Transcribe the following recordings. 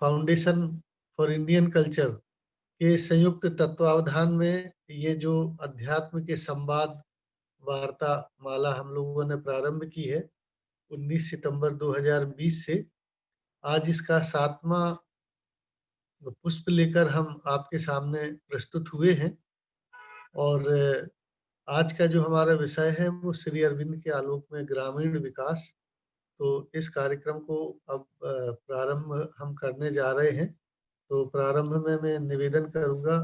Foundation for Indian culture के संयुक्त तत्वावधान में ये जो अध्यात्म के संवाद वार्ता माला हम लोगों ने प्रारंभ की है 19 सितंबर 2020 से। आज इसका 7वां पुष्प लेकर हम आपके सामने प्रस्तुत हुए हैं और आज का जो हमारा विषय है वो श्री अरविंद के आलोक में ग्रामीण विकास। तो इस कार्यक्रम को अब प्रारंभ हम करने जा रहे हैं। तो प्रारंभ में मैं निवेदन करूंगा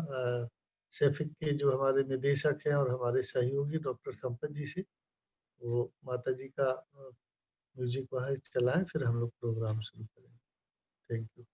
सेफिक के जो हमारे निदेशक हैं और हमारे सहयोगी डॉक्टर संपत जी से, वो माता जी का म्यूजिक वहाँ चलाएं, फिर हम लोग प्रोग्राम शुरू करेंगे। Thank you.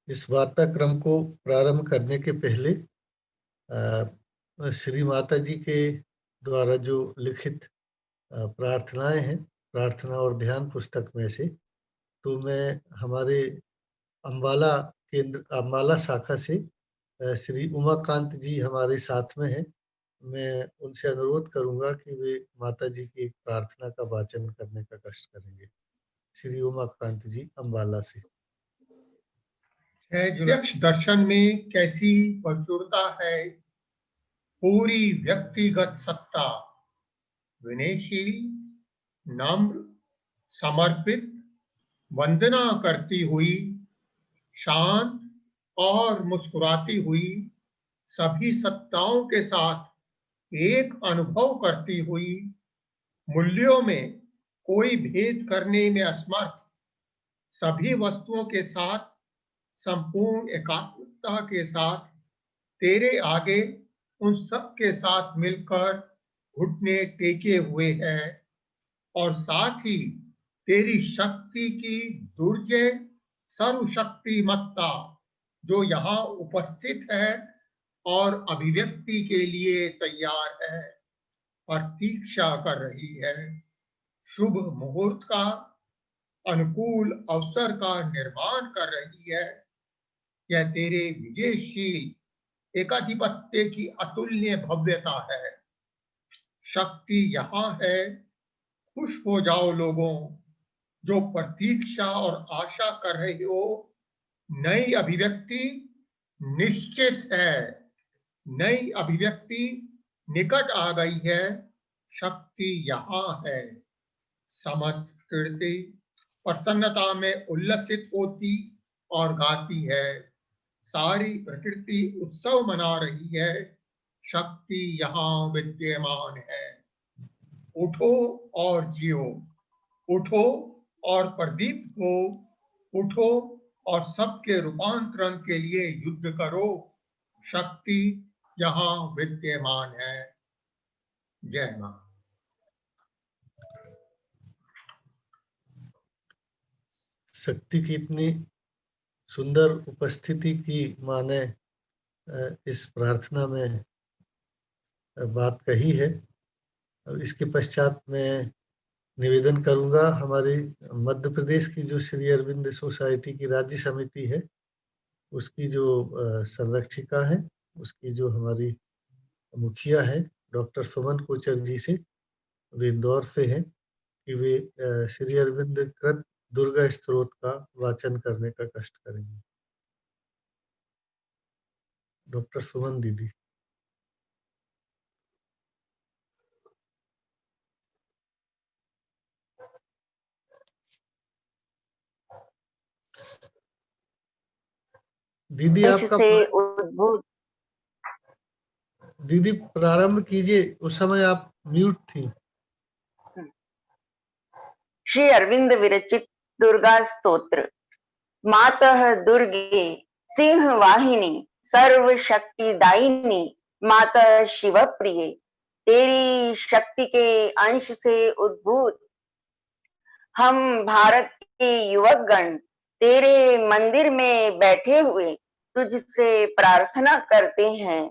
इस वार्ता क्रम को प्रारंभ करने के पहले श्री माता जी के द्वारा जो लिखित प्रार्थनाएं हैं, प्रार्थना और ध्यान पुस्तक में से, तो मैं हमारे अम्बाला केंद्र अम्बाला शाखा से श्री उमाकांत जी हमारे साथ में हैं। मैं उनसे अनुरोध करूंगा कि वे माता जी की एक प्रार्थना का वाचन करने का कष्ट करेंगे। श्री उमाकांत जी अम्बाला से। प्रत्यक्ष दर्शन में कैसी प्रचुरता है, पूरी व्यक्तिगत सत्ता, विनयशील, नम्र, समर्पित, वंदना करती हुई, शांत और मुस्कुराती हुई, सभी सत्ताओं के साथ एक अनुभव करती हुई, मूल्यों में कोई भेद करने में असमर्थ, सभी वस्तुओं के साथ संपूर्ण एकात्मता के साथ तेरे आगे उन सब के साथ मिलकर घुटने टेके हुए है और साथ ही तेरी शक्ति की दुर्जय सर्वशक्तिमत्ता जो यहाँ उपस्थित है और अभिव्यक्ति के लिए तैयार है, प्रतीक्षा कर रही है। शुभ मुहूर्त का, अनुकूल अवसर का निर्माण कर रही है। यह तेरे विजयशील एकाधिपत्य की अतुल्य भव्यता है। शक्ति यहाँ है। खुश हो जाओ लोगों जो प्रतीक्षा और आशा कर रहे हो नई अभिव्यक्ति निश्चित है, नई अभिव्यक्ति निकट आ गई है, शक्ति यहाँ है। समस्त कीर्ति प्रसन्नता में उल्लसित होती और गाती है, सारी प्रकृति उत्सव मना रही है, शक्ति यहाँ विद्यमान है। उठो और जियो, उठो और प्रदीप्त हो, उठो और सबके रूपांतरण के लिए युद्ध करो, शक्ति यहाँ विद्यमान है। जय मां। शक्ति की इतनी सुंदर उपस्थिति की मां ने इस प्रार्थना में बात कही है। और इसके पश्चात मैं निवेदन करूंगा, हमारी मध्य प्रदेश की जो श्री अरविंद सोसाइटी की राज्य समिति है, उसकी जो संरक्षिका है, उसकी जो हमारी मुखिया है डॉक्टर सुमन कोचर जी से, वे इंदौर से हैं, कि वे श्री अरविंद कृत दुर्गा स्तोत्र का वाचन करने का कष्ट करेंगे। डॉक्टर सुमन दीदी। दीदी आपका उद्भूत। दीदी प्रारंभ कीजिए, उस समय आप म्यूट थी। श्री अरविंद विरचित दुर्गा स्तोत्र। मातः दुर्गे सिंह वाहिनी सर्व शक्ति दायिनी, मातः शिव प्रिय तेरी शक्ति के अंश से उद्भूत हम भारत के युवक गण तेरे मंदिर में बैठे हुए तुझसे प्रार्थना करते हैं।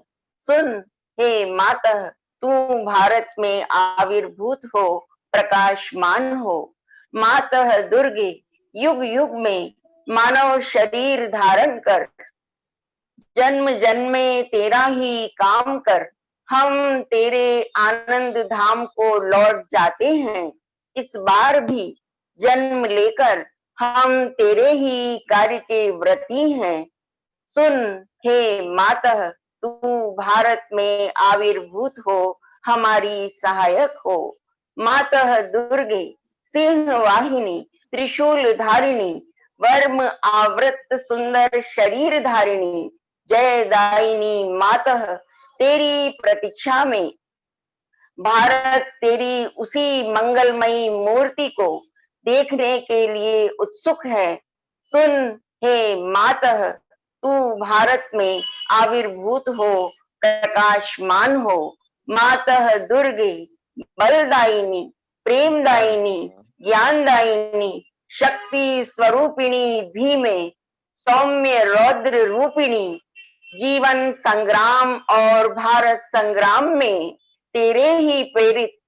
सुन हे मातः, तू भारत में आविर्भूत हो, प्रकाशमान हो। मातः दुर्गे युग युग में मानव शरीर धारण कर, जन्म जन्म में तेरा ही काम कर, हम तेरे आनंद धाम को लौट जाते हैं। इस बार भी जन्म लेकर हम तेरे ही कार्य के व्रती हैं। सुन हे मातः, तू भारत में आविर्भूत हो, हमारी सहायक हो। मातः दुर्गे सिंह वाहिनी त्रिशूल धारिणी, वर्म आवृत सुंदर शरीर धारिणी, जय दायिनी मातः, तेरी प्रतीक्षा में भारत तेरी उसी मंगलमयी मूर्ति को देखने के लिए उत्सुक है। सुन हे मातः, तू भारत में आविर्भूत हो, प्रकाशमान हो। मातः दुर्गे बलदायिनी, प्रेमदायिनी, ज्ञानदायिनी, शक्ति स्वरूपिणी भीमे, सौम्य रौद्र रूपिणी, जीवन संग्राम और भारत संग्राम में तेरे ही प्रेरित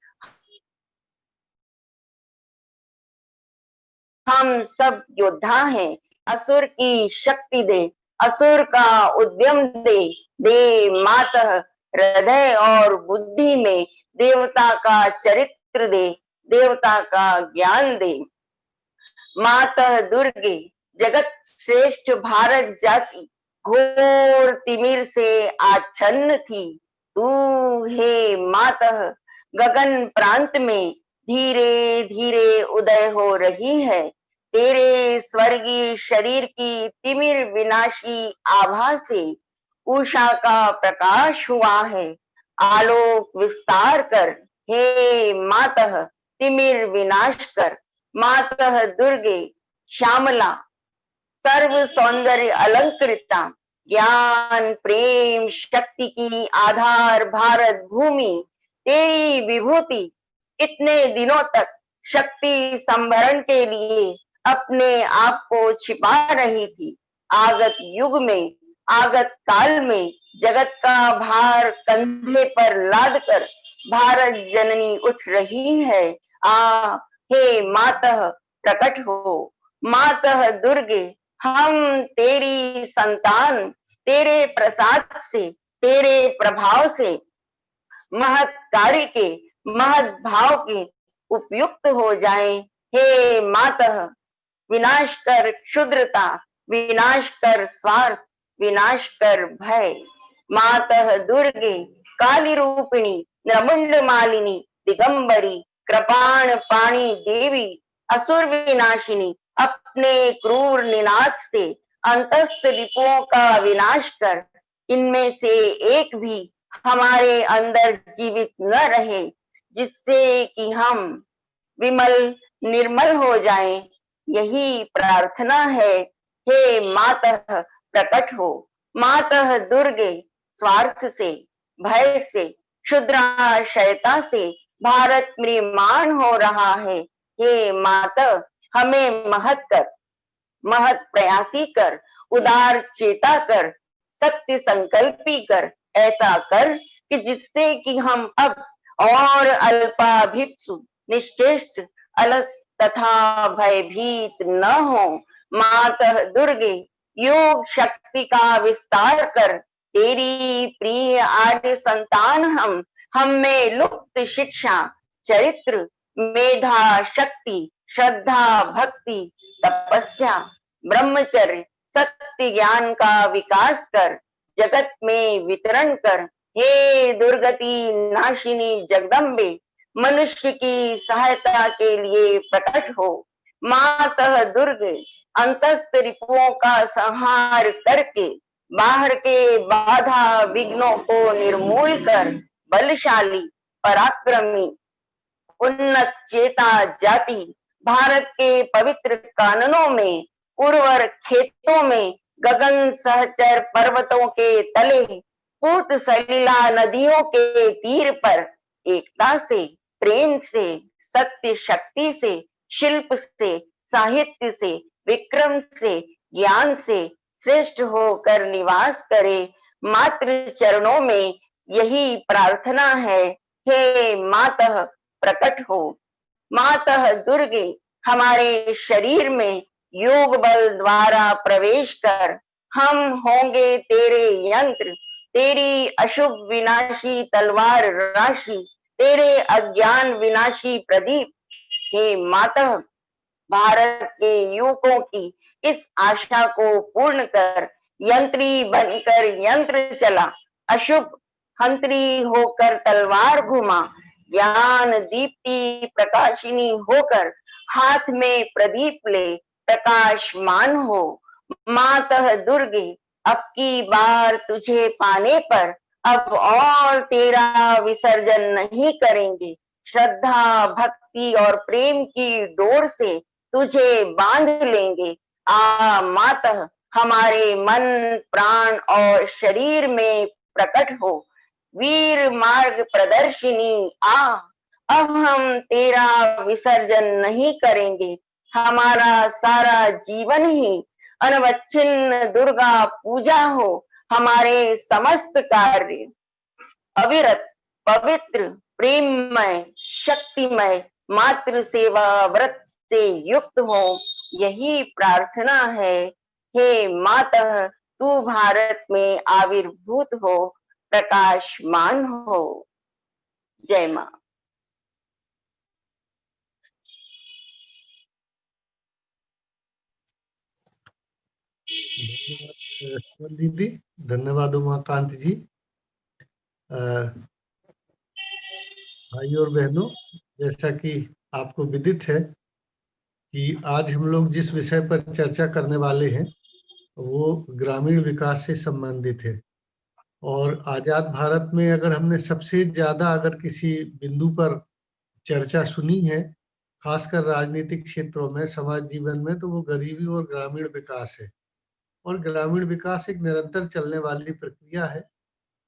हम सब योद्धा हैं। असुर की शक्ति दे, असुर का उद्यम दे, दे मातः हृदय और बुद्धि में देवता का चरित्र दे, देवता का ज्ञान दे। मातः दुर्गे जगत श्रेष्ठ भारत जाति घोर तिमिर से आच्छन्न थी। तू हे मातः गगन प्रांत में धीरे धीरे उदय हो रही है। तेरे स्वर्गीय शरीर की तिमिर विनाशी आभा से उषा का प्रकाश हुआ है। आलोक विस्तार कर हे मातः, तिमिर विनाश कर। मातः दुर्गे श्यामला सर्व सौंदर्य अलंकृता, ज्ञान प्रेम शक्ति की आधार भारत भूमि, तेरी विभूति इतने दिनों तक शक्ति संभरण के लिए अपने आप को छिपा रही थी। आगत युग में, आगत काल में जगत का भार कंधे पर लाद कर भारत जननी उठ रही है। हे मातः प्रकट हो। मातः दुर्गे हम तेरी संतान, तेरे प्रसाद से, तेरे प्रभाव से महत् कार्य के, महत् भाव के उपयुक्त हो जाएं। हे मातः विनाश कर क्षुद्रता, विनाश कर स्वार्थ, विनाश कर भय। मातः दुर्गे काली रूपिणी नमुंड मालिनी दिगंबरी कृपाण पाणी देवी असुर विनाशिनी, अपने क्रूर निनाद से अंतस्थ रिपुओं का विनाश कर इनमें से एक भी हमारे अंदर जीवित न रहे, जिससे कि हम विमल निर्मल हो जाएं। यही प्रार्थना है। हे मातः प्रकट हो। मातः दुर्गे स्वार्थ से, भय से, क्षुद्राशयता से भारत म्रियमाण हो रहा है। हे मातः हमें महत प्रयासी कर, उदार चेता कर, सत्य संकल्पी कर, ऐसा कर कि जिससे कि हम अब और अल्पाभिप्सु, निश्चेष्ट, अलस तथा भयभीत न हो। मातः दुर्गे योग शक्ति का विस्तार कर, तेरी प्रिय आर्य संतान हम में लुप्त शिक्षा, चरित्र, मेधा, शक्ति, श्रद्धा, भक्ति, तपस्या, ब्रह्मचर्य, सत्य ज्ञान का विकास कर, जगत में वितरण कर। हे दुर्गति नाशिनी जगदम्बे, मनुष्य की सहायता के लिए प्रकट हो। मातः दुर्गे अंतस्थ रिपुओं का संहार करके बाहर के बाधा विघ्नों को निर्मूल कर बलशाली, पराक्रमी, उन्नत चेता जाति भारत के पवित्र काननों में, उर्वर खेतों में, गगन सहचर पर्वतों के तले, पूत सलीला नदियों के तीर पर एकता से, प्रेम से, सत्य शक्ति से, शिल्प से, साहित्य से, विक्रम से, ज्ञान से श्रेष्ठ होकर निवास करे। मातृ चरणों में यही प्रार्थना है। हे मातः प्रकट हो। मातः दुर्गे हमारे शरीर में योग बल द्वारा प्रवेश कर हम होंगे तेरे यंत्र, तेरी अशुभ विनाशी तलवार राशि, तेरे अज्ञान विनाशी प्रदीप। हे मातः भारत के युवकों की इस आशा को पूर्ण कर, यंत्री बनकर यंत्र चला, अशुभ हंत्री होकर तलवार घुमा, ज्ञान दीप्ति प्रकाशिनी होकर हाथ में प्रदीप ले प्रकाशमान हो। मातः दुर्गे अब की बार तुझे पाने पर अब और तेरा विसर्जन नहीं करेंगे। श्रद्धा, भक्ति और प्रेम की डोर से तुझे बांध लेंगे। आ मातः हमारे मन, प्राण और शरीर में प्रकट हो। वीर मार्ग प्रदर्शिनी आ, अब हम तेरा विसर्जन नहीं करेंगे। हमारा सारा जीवन ही अनवच्छिन्न दुर्गा पूजा हो। हमारे समस्त कार्य अविरत, पवित्र, प्रेममय, शक्तिमय, मातृ सेवा व्रत से युक्त हो। यही प्रार्थना है। हे मातः तू भारत में आविर्भूत हो, प्रकाशमान हो। जय मां। धन्यवाद दीदी, धन्यवाद उमाकांत जी। भाई और बहनों, जैसा कि आपको विदित है कि आज हम लोग जिस विषय पर चर्चा करने वाले हैं वो ग्रामीण विकास से संबंधित है। और आजाद भारत में अगर हमने सबसे ज्यादा अगर किसी बिंदु पर चर्चा सुनी है, खासकर राजनीतिक क्षेत्रों में, समाज जीवन में, तो वो गरीबी और ग्रामीण विकास है। और ग्रामीण विकास एक निरंतर चलने वाली प्रक्रिया है,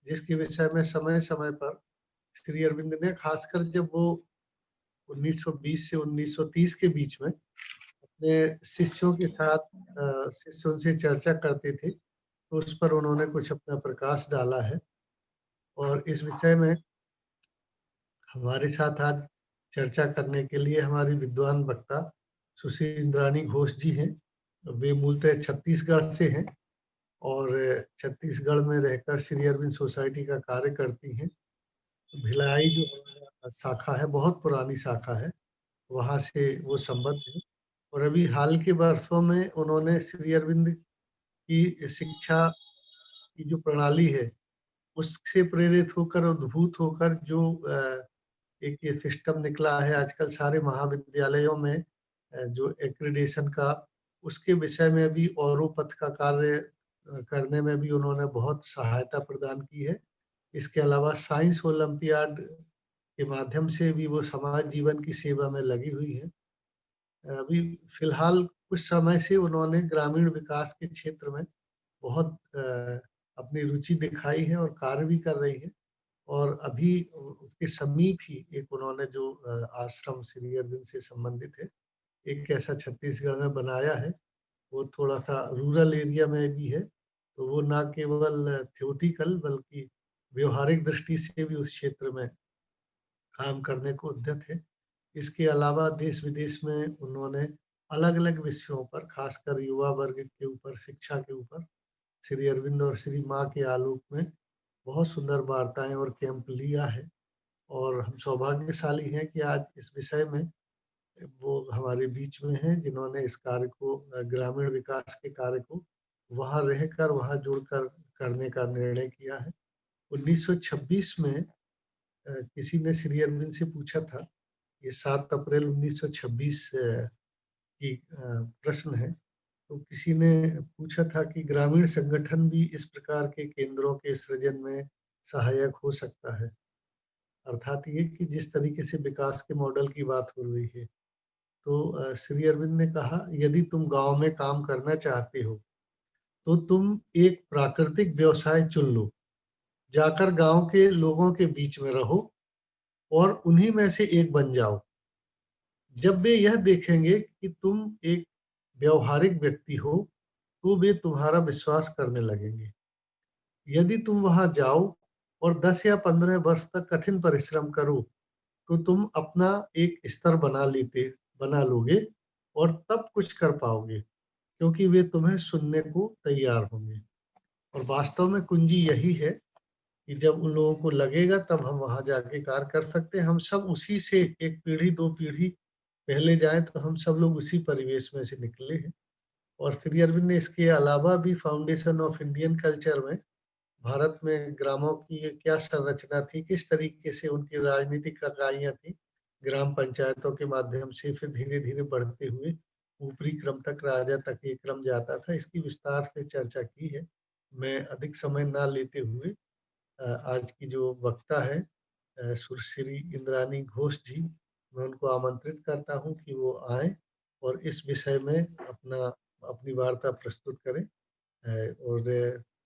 जिसके विषय में समय समय पर श्री अरविंद ने, खासकर जब वो 1920 से 1930 के बीच में अपने शिष्यों के साथ शिष्यों से चर्चा करते थे, तो उस पर उन्होंने कुछ अपना प्रकाश डाला है। और इस विषय में हमारे साथ आज चर्चा करने के लिए हमारी विद्वान वक्ता सुश्री इंद्राणी घोष जी हैं। वे मूलतः छत्तीसगढ़ से हैं और छत्तीसगढ़ में रहकर श्री अरविंद सोसाइटी का कार्य करती हैं। भिलाई जो हमारा शाखा है, बहुत पुरानी शाखा है, वहाँ से वो संबद्ध है। और अभी हाल के वर्षों में उन्होंने श्री अरविंद की शिक्षा की जो प्रणाली है उससे प्रेरित होकर, उद्भूत होकर जो एक ये सिस्टम निकला है आजकल सारे महाविद्यालयों में, जो एक्रीडेशन का, उसके विषय में भी औरों-पथ का कार्य करने में भी उन्होंने बहुत सहायता प्रदान की है। इसके अलावा साइंस ओलंपियाड के माध्यम से भी वो समाज जीवन की सेवा में लगी हुई है। अभी फिलहाल कुछ समय से उन्होंने ग्रामीण विकास के क्षेत्र में बहुत अपनी रुचि दिखाई है और कार्य भी कर रही है। और अभी उसके समीप ही एक उन्होंने जो आश्रम श्री अरविंद से संबंधित है, एक ऐसा छत्तीसगढ़ में बनाया है। वो थोड़ा-सा रूरल एरिया में भी है, तो वो ना केवल थ्योरेटिकल बल्कि व्यावहारिक दृष्टि से भी उस क्षेत्र में काम करने को उद्यत है। इसके अलावा देश-विदेश में उन्होंने अलग-अलग विषयों पर, खासकर युवा वर्ग के ऊपर, शिक्षा के ऊपर, श्री अरविंद और श्री माँ के आलोक में बहुत सुंदर वार्ताएँ और कैंप लिया है। और हम सौभाग्यशाली हैं कि आज इस विषय में वो हमारे बीच में हैं, जिन्होंने इस कार्य को, ग्रामीण विकास के कार्य को वहाँ रहकर, वहाँ जुड़कर करने का निर्णय किया है। 1926 में किसी ने श्री अरविंद से पूछा था, ये 7 अप्रैल 1926 की प्रश्न है। तो किसी ने पूछा था कि ग्रामीण संगठन भी इस प्रकार के केंद्रों के सृजन में सहायक हो सकता है। अर्थात ये कि जिस तरीके से विकास के मॉडल की बात हो रही है, तो श्री अरविंद ने कहा, यदि तुम गांव में काम करना चाहते हो तो तुम एक प्राकृतिक व्यवसाय चुन लो, जाकर गांव के लोगों के बीच में रहो और उन्हीं में से एक बन जाओ। जब वे यह देखेंगे कि तुम एक व्यवहारिक व्यक्ति हो तो वे तुम्हारा विश्वास करने लगेंगे। यदि तुम वहां जाओ और 10 या 15 वर्ष तक कठिन परिश्रम करो तो तुम अपना एक स्तर बना लोगे और तब कुछ कर पाओगे, क्योंकि वे तुम्हें सुनने को तैयार होंगे। और वास्तव में कुंजी यही है कि जब उन लोगों को लगेगा तब हम वहां जाके कार्य कर सकते हैं। हम सब उसी से, एक पीढ़ी 2 पीढ़ी पहले जाएं तो हम सब लोग उसी परिवेश में से निकले हैं। और श्री अरविंद ने इसके अलावा भी फाउंडेशन ऑफ इंडियन कल्चर में भारत में ग्रामों की क्या संरचना थी, किस तरीके से उनकी राजनीतिक इकाइयां थी, ग्राम पंचायतों के माध्यम से फिर धीरे-धीरे बढ़ते हुए ऊपरी क्रम तक, राजा तक ये क्रम जाता था, इसकी विस्तार से चर्चा की है। मैं अधिक समय ना लेते हुए आज की जो वक्ता है सुश्री इंद्रानी घोष जी, मैं उनको आमंत्रित करता हूं कि वो आए और इस विषय में अपनी वार्ता प्रस्तुत करें। और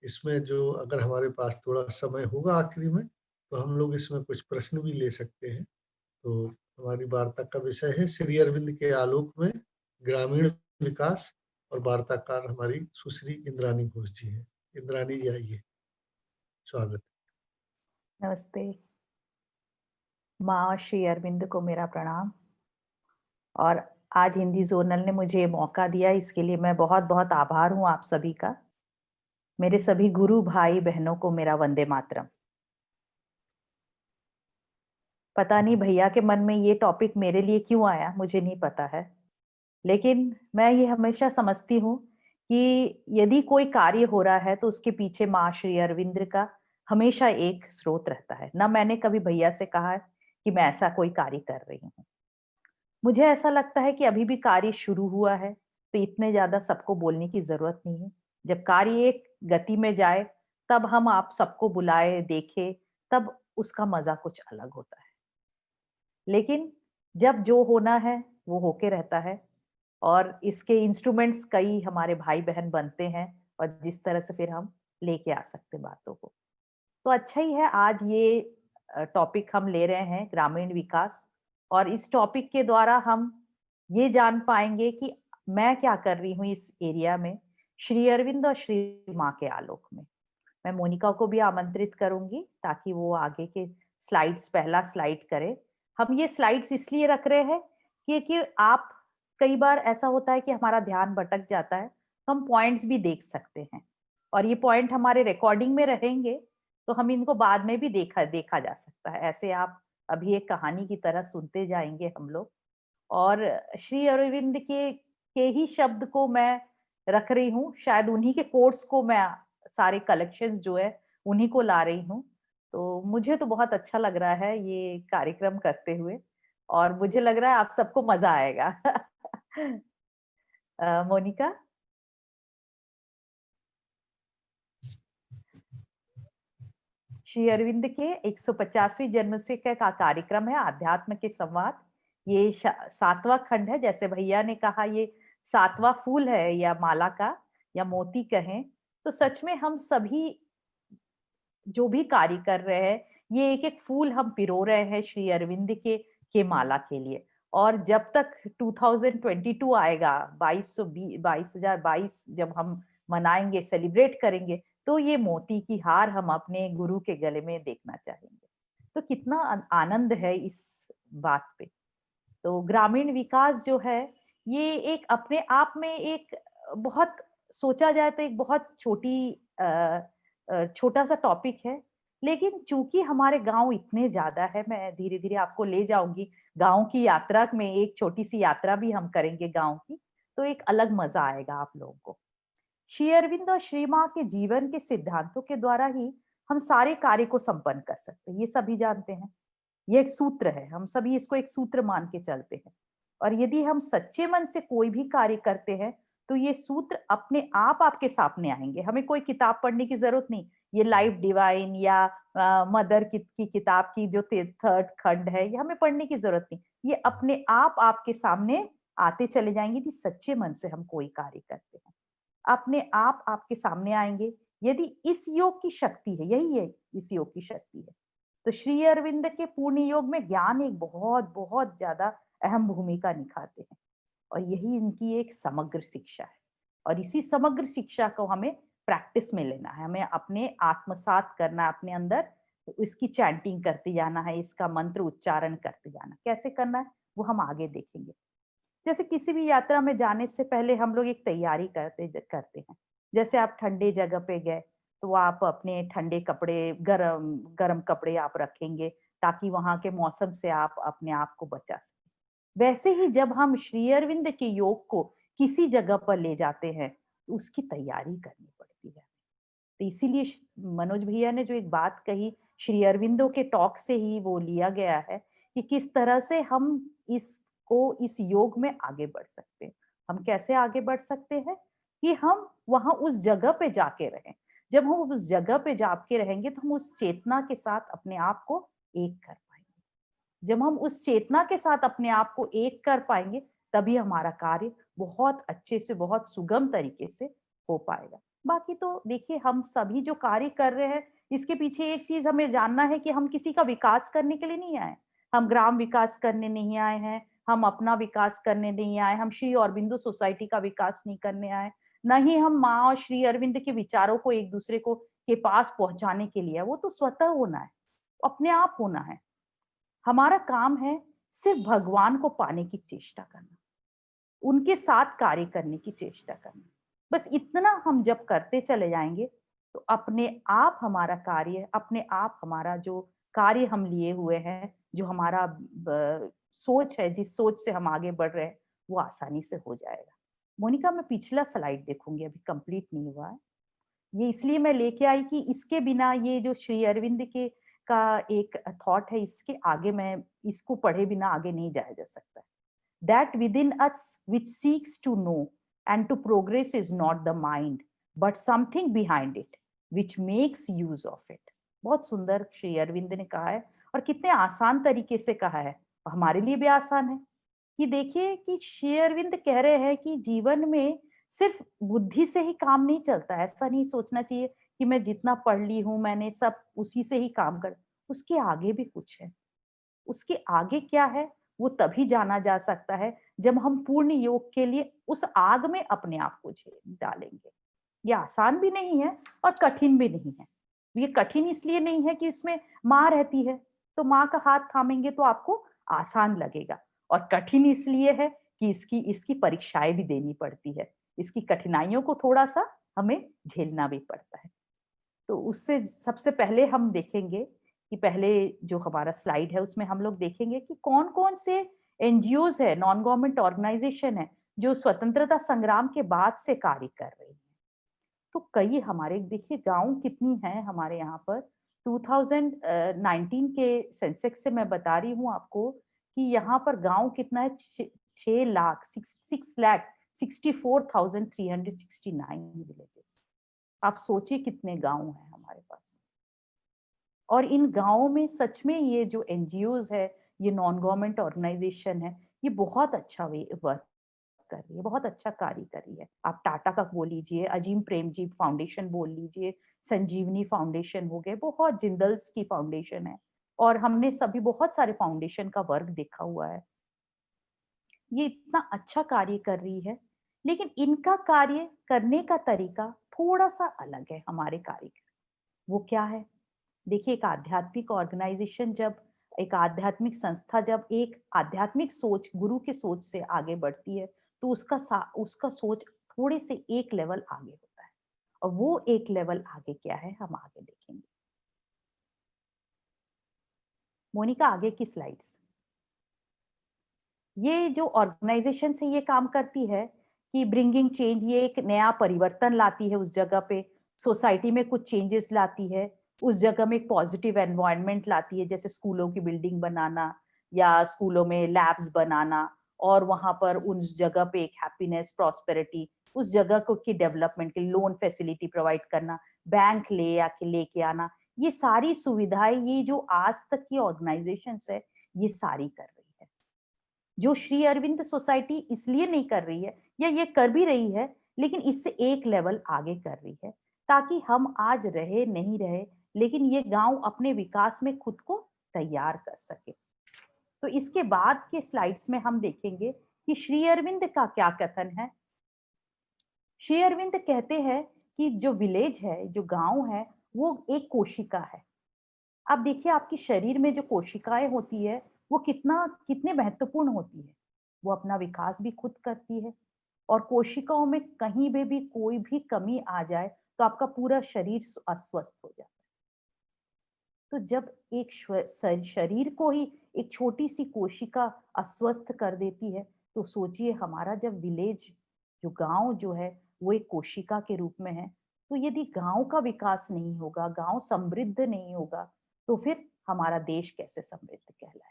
इसमें जो, अगर हमारे पास थोड़ा समय होगा आखिरी में, तो हम लोग इसमें कुछ प्रश्न भी ले सकते हैं। तो हमारी वार्ता का विषय है श्री अरविंद के आलोक में ग्रामीण विकास, और वार्ताकार हमारी सुश्री इंद्रानी घोष जी हैं। इंद्रानी जी आइए, स्वागत। नमस्ते। माँ श्री अरविंद को मेरा प्रणाम। और आज हिंदी जोनल ने मुझे मौका दिया, इसके लिए मैं बहुत बहुत आभार हूँ आप सभी का। मेरे सभी गुरु भाई बहनों को मेरा वंदे मातरम। पता नहीं भैया के मन में ये टॉपिक मेरे लिए क्यों आया, मुझे नहीं पता है, लेकिन मैं ये हमेशा समझती हूँ कि यदि कोई कार्य हो रहा है तो उसके पीछे माँ श्री अरविंद का हमेशा एक स्रोत रहता है। ना मैंने कभी भैया से कहा कि मैं ऐसा कोई कार्य कर रही हूँ। मुझे ऐसा लगता है कि अभी भी कार्य शुरू हुआ है तो इतने ज्यादा सबको बोलने की जरूरत नहीं है। जब कार्य एक गति में जाए तब हम आप सबको बुलाए, देखे, तब उसका मजा कुछ अलग होता है। लेकिन जब जो होना है वो होके रहता है, और इसके इंस्ट्रूमेंट्स कई हमारे भाई बहन बनते हैं, और जिस तरह से फिर हम लेके आ सकते बातों को, तो अच्छा ही है। आज ये टॉपिक हम ले रहे हैं, ग्रामीण विकास, और इस टॉपिक के द्वारा हम ये जान पाएंगे कि मैं क्या कर रही हूँ इस एरिया में, श्री अरविंद और श्री माँ के आलोक में। मैं मोनिका को भी आमंत्रित करूंगी ताकि वो आगे के स्लाइड्स, पहला स्लाइड करे। हम ये स्लाइड्स इसलिए रख रहे हैं क्योंकि आप, कई बार ऐसा होता है कि हमारा ध्यान भटक जाता है, तो हम पॉइंट्स भी देख सकते हैं, और ये पॉइंट हमारे रिकॉर्डिंग में रहेंगे तो हम इनको बाद में भी देखा जा सकता है। ऐसे आप अभी एक कहानी की तरह सुनते जाएंगे हम लोग। और श्री अरविंद के ही शब्द को मैं रख रही हूँ, शायद उन्हीं के कोर्स को मैं सारे कलेक्शंस जो है उन्हीं को ला रही हूँ। तो मुझे तो बहुत अच्छा लग रहा है ये कार्यक्रम करते हुए, और मुझे लग रहा है आप सबको मजा आएगा। मोनिका। श्री अरविंद के 150वीं जन्मशताब्दी का कार्यक्रम है आध्यात्म के संवाद। ये 7वां खंड है। जैसे भैया ने कहा ये 7वां फूल है या माला का या मोती कहें, तो सच में हम सभी जो भी कार्य कर रहे हैं, ये एक एक फूल हम पिरो रहे हैं श्री अरविंद के माला के लिए। और जब तक 2022 आएगा, 2022 जब हम मनाएंगे, सेलिब्रेट करेंगे, तो ये मोती की हार हम अपने गुरु के गले में देखना चाहेंगे। तो कितना आनंद है इस बात पे। तो ग्रामीण विकास जो है, ये एक अपने आप में एक बहुत सोचा जाए तो एक बहुत छोटा सा टॉपिक है, लेकिन चूंकि हमारे गांव इतने ज्यादा है, मैं धीरे धीरे आपको ले जाऊंगी गांव की यात्रा में। एक छोटी सी यात्रा भी हम करेंगे गांव की, तो एक अलग मजा आएगा आप लोगों को। श्री अरविंद और श्री माँ के जीवन के सिद्धांतों के द्वारा ही हम सारे कार्य को संपन्न कर सकते हैं, ये सभी जानते हैं। ये एक सूत्र है, हम सभी इसको एक सूत्र मान के चलते हैं। और यदि हम सच्चे मन से कोई भी कार्य करते हैं, तो ये सूत्र अपने आप आपके सामने आएंगे। हमें कोई किताब पढ़ने की जरूरत नहीं। ये लाइफ डिवाइन या मदर की किताब की जो 3rd खंड है, ये हमें पढ़ने की जरूरत नहीं। ये अपने आप आपके सामने आते चले जाएंगे यदि सच्चे मन से हम कोई कार्य करते हैं। अपने आप आपके सामने आएंगे यदि इस योग की शक्ति है, यही है इस योग की शक्ति है। तो श्री अरविंद के पूर्ण योग में ज्ञान एक बहुत बहुत ज्यादा अहम भूमिका निभाते हैं, और यही इनकी एक समग्र शिक्षा है। और इसी समग्र शिक्षा को हमें प्रैक्टिस में लेना है, हमें अपने आत्मसात करना, अपने अंदर इसकी चैंटिंग करते जाना है, इसका मंत्र उच्चारण करते जाना। कैसे करना है वो हम आगे देखेंगे। जैसे किसी भी यात्रा में जाने से पहले हम लोग एक तैयारी करते हैं। जैसे आप ठंडे जगह पे गए, तो आप अपने ठंडे कपड़े, गरम कपड़े आप रखेंगे, ताकि वहां के मौसम से आप अपने आप को बचा सकें। वैसे ही जब हम श्री अरविंद के योग को किसी जगह पर ले जाते हैं, तो उसकी तैयारी करनी पड़ती है। तो इसीलिए मनोज भैया ने जो एक बात कही, श्री अरविंदो के टॉक से ही वो लिया गया है कि किस तरह से हम इस योग में आगे बढ़ सकते हैं। हम कैसे आगे बढ़ सकते हैं कि हम वहां उस जगह पे जाके रहें। जब हम उस जगह पे जाके रहेंगे, तो हम उस चेतना के साथ अपने आप को एक कर पाएंगे। जब हम उस चेतना के साथ अपने आप को एक कर पाएंगे, तभी हमारा कार्य बहुत अच्छे से, बहुत सुगम तरीके से हो पाएगा। बाकी तो देखिए, हम सभी जो कार्य कर रहे हैं, इसके पीछे एक चीज हमें जानना है कि हम किसी का विकास करने के लिए नहीं आए। हम ग्राम विकास करने नहीं आए हैं, हम अपना विकास करने नहीं आए, हम श्री अरविंदो सोसाइटी का विकास नहीं करने आए, न ही हम माँ और श्री अरविंद के विचारों को एक दूसरे को के पास पहुंचाने के लिए। वो तो स्वतः होना है, अपने आप होना है। हमारा काम है सिर्फ भगवान को पाने की चेष्टा करना, उनके साथ कार्य करने की चेष्टा करना। बस इतना हम जब करते चले जाएंगे, तो अपने आप हमारा कार्य, अपने आप हमारा जो कार्य हम लिए हुए हैं, जो हमारा सोच है, जिस सोच से हम आगे बढ़ रहे हैं, वो आसानी से हो जाएगा। मोनिका, मैं पिछला स्लाइड देखूंगी, अभी कंप्लीट नहीं हुआ है। ये इसलिए मैं लेके आई कि इसके बिना, ये जो श्री अरविंद के का एक थॉट है, इसके आगे मैं इसको पढ़े बिना आगे नहीं जाया जा सकता। That within us which seeks to know and to progress is not the mind, but something behind it which makes use of it. बहुत सुंदर श्री अरविंद ने कहा है, और कितने आसान तरीके से कहा है, हमारे लिए भी आसान है। कि देखिए कि श्री अरविंद कह रहे हैं कि जीवन में सिर्फ बुद्धि से ही काम नहीं चलता। ऐसा नहीं सोचना चाहिए कि मैं जितना पढ़ ली हूं, मैंने सब उसी से ही काम कर। उसके आगे भी कुछ है। उसके आगे क्या है वो तभी जाना जा सकता है जब हम पूर्ण योग के लिए उस आग में अपने आप को डालेंगे। ये आसान भी नहीं है और कठिन भी नहीं है। ये कठिन इसलिए नहीं है कि इसमें माँ रहती है, तो माँ का हाथ थामेंगे तो आपको आसान लगेगा, और कठिन इसलिए है कि इसकी परीक्षाएं भी देनी पड़ती है, इसकी कठिनाइयों को थोड़ा सा हमें झेलना भी पड़ता है। तो उससे सबसे पहले हम देखेंगे कि पहले जो हमारा स्लाइड है, उसमें हम लोग देखेंगे कि कौन कौन से एनजीओज है, नॉन गवर्नमेंट ऑर्गेनाइजेशन है, जो स्वतंत्रता संग्राम के बाद से कार्य कर रही है। तो कई हमारे देखिए गांव कितनी हैं हमारे यहाँ पर। 2019 के सेंसेक्स से मैं बता रही हूँ आपको कि यहाँ पर गांव कितना है, 6,64,369 विलेजेस। आप सोचिए कितने गांव हैं हमारे पास। और इन गांवों में सच में ये जो एनजीओज है, ये नॉन गवर्नमेंट ऑर्गेनाइजेशन है, ये बहुत अच्छा वर्क कर रही है, बहुत अच्छा कार्य कर रही है। आप टाटा का बोल लीजिए, अजीम प्रेमजी फाउंडेशन बोल लीजिए, संजीवनी फाउंडेशन हो गए, बहुत जिंदल्स की फाउंडेशन है, और हमने सभी बहुत सारे फाउंडेशन का वर्क देखा हुआ है। ये इतना अच्छा कार्य कर रही है, लेकिन इनका कार्य करने का तरीका थोड़ा सा अलग है हमारे कार्य से। वो क्या है? देखिए, एक आध्यात्मिक ऑर्गेनाइजेशन जब, एक आध्यात्मिक संस्था जब एक आध्यात्मिक सोच, गुरु की सोच से आगे बढ़ती है, तो उसका सोच थोड़े से एक लेवल आगे होता है। और वो एक लेवल आगे क्या है, हम आगे देखेंगे। मोनिका, आगे की स्लाइड्स। ये जो ऑर्गेनाइजेशन से ये काम करती है कि ब्रिंगिंग चेंज, ये एक नया परिवर्तन लाती है उस जगह पे, सोसाइटी में कुछ चेंजेस लाती है, उस जगह में एक पॉजिटिव एनवायरनमेंट लाती है, जैसे स्कूलों की बिल्डिंग बनाना या स्कूलों में लैब्स बनाना, और वहां पर उस जगह पे एक हैप्पीनेस, प्रॉस्पेरिटी, उस जगह को की डेवलपमेंट के लोन फैसिलिटी प्रोवाइड करना, बैंक लेके आना, ये सारी सुविधाएं ये जो आज तक की ऑर्गेनाइजेशंस है ये सारी कर रही है। जो श्री अरविंद सोसाइटी इसलिए नहीं कर रही है, या ये कर भी रही है, लेकिन इससे एक लेवल आगे कर रही है, ताकि हम आज रहे नहीं रहे, लेकिन ये गांव अपने विकास में खुद को तैयार कर सके। तो इसके बाद के स्लाइड्स में हम देखेंगे कि श्री अरविंद का क्या कथन है। श्री अरविंद कहते हैं कि जो विलेज है, जो गांव है, वो एक कोशिका है। आप देखिए, आपकी शरीर में जो कोशिकाएं होती है वो कितने महत्वपूर्ण होती है। वो अपना विकास भी खुद करती है, और कोशिकाओं में कहीं भी कोई भी कमी आ जाए तो आपका पूरा शरीर अस्वस्थ हो जाता है। तो जब एक शरीर को ही एक छोटी सी कोशिका अस्वस्थ कर देती है, तो सोचिए हमारा जब विलेज, जो गांव जो है, वो एक कोशिका के रूप में है, तो यदि गांव का विकास नहीं होगा, गांव समृद्ध नहीं होगा, तो फिर हमारा देश कैसे समृद्ध कहलाएगा।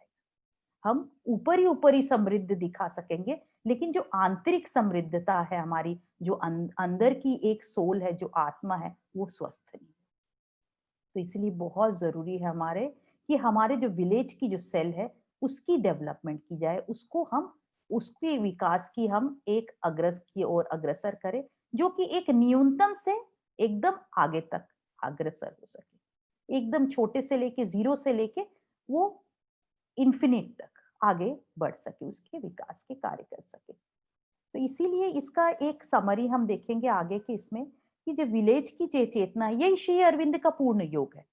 हम ऊपर ही समृद्ध दिखा सकेंगे, लेकिन जो आंतरिक समृद्धता है हमारी, जो अंदर की एक सोल है, जो आत्मा है, वो स्वस्थ नहीं। तो इसलिए बहुत जरूरी है हमारे कि हमारे जो विलेज की जो सेल है उसकी डेवलपमेंट की जाए, उसके विकास की हम एक की ओर अग्रसर करें, जो कि एक न्यूनतम से एकदम आगे तक अग्रसर हो सके, एकदम छोटे से लेके, जीरो से लेके वो इन्फिनिट तक आगे बढ़ सके, उसके विकास के कार्य कर सके। तो इसीलिए इसका एक समरी हम देखेंगे आगे के इसमें, कि जो विलेज की चेतना, यही श्री अरविंद का पूर्ण योग है।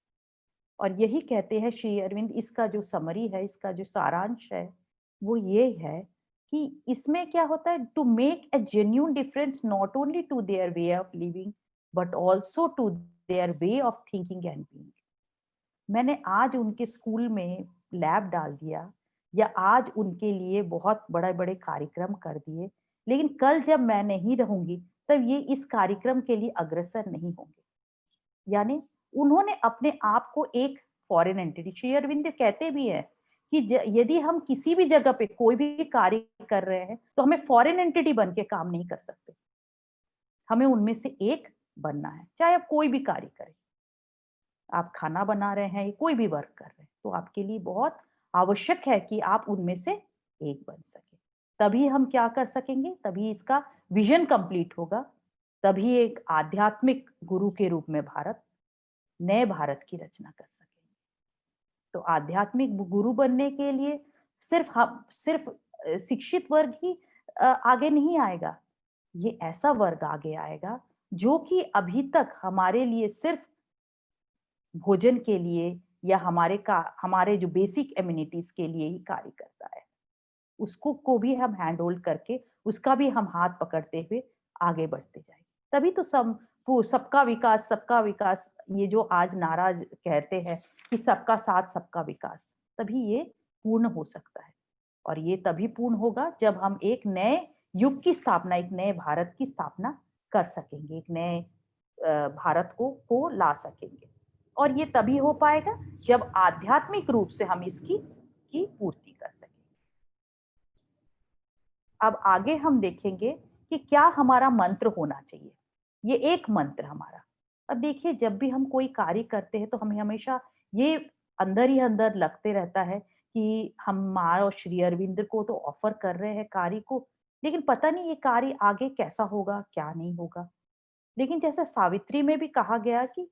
और यही कहते हैं श्री अरविंद, इसका जो समरी है, इसका जो सारांश है, वो ये है कि इसमें क्या होता है, to make a genuine difference not only to their way of living but also to their way of thinking and being. मैंने आज उनके स्कूल में लैब डाल दिया, या आज उनके लिए बहुत बड़े बड़े कार्यक्रम कर दिए, लेकिन कल जब मैं नहीं रहूंगी तब ये इस कार्यक्रम के लिए अग्रसर नहीं होंगे। यानी उन्होंने अपने आप को एक फॉरेन एंटिटी, श्री अरविंद कहते भी है कि यदि हम किसी भी जगह पे कोई भी कार्य कर रहे हैं तो हमें फॉरेन एंटिटी बन के काम नहीं कर सकते, हमें उनमें से एक बनना है। चाहे आप कोई भी कार्य करें, आप खाना बना रहे हैं, कोई भी वर्क कर रहे हैं, तो आपके लिए बहुत आवश्यक है कि आप उनमें से एक बन सके। तभी हम क्या कर सकेंगे, तभी इसका विजन कंप्लीट होगा, तभी एक आध्यात्मिक गुरु के रूप में नए भारत की रचना कर सकेंगे। तो आध्यात्मिक गुरु बनने के लिए सिर्फ शिक्षित वर्ग ही आगे नहीं आएगा, ये ऐसा वर्ग आगे आएगा जो कि अभी तक हमारे लिए सिर्फ भोजन के लिए या हमारे जो बेसिक एमिनिटीज के लिए ही कार्य करता है, उसको को भी हम हैंड होल्ड करके, उसका भी हम हाथ पकड़ते हुए आगे बढ़ते जाएंगे। तभी तो सबका विकास, ये जो आज नारा कहते हैं कि सबका साथ सबका विकास, तभी ये पूर्ण हो सकता है। और ये तभी पूर्ण होगा जब हम एक नए युग की स्थापना, एक नए भारत की स्थापना कर सकेंगे, एक नए भारत को ला सकेंगे। और ये तभी हो पाएगा जब आध्यात्मिक रूप से हम इसकी पूर्ति कर सकेंगे। अब आगे हम देखेंगे कि क्या हमारा मंत्र होना चाहिए। ये एक मंत्र हमारा। अब देखिए, जब भी हम कोई कार्य करते हैं तो हमें हमेशा ये अंदर ही अंदर लगते रहता है कि हम माँ और श्री अरविंद को तो ऑफर कर रहे हैं कार्य को, लेकिन पता नहीं ये कार्य आगे कैसा होगा, क्या नहीं होगा। लेकिन जैसा सावित्री में भी कहा गया कि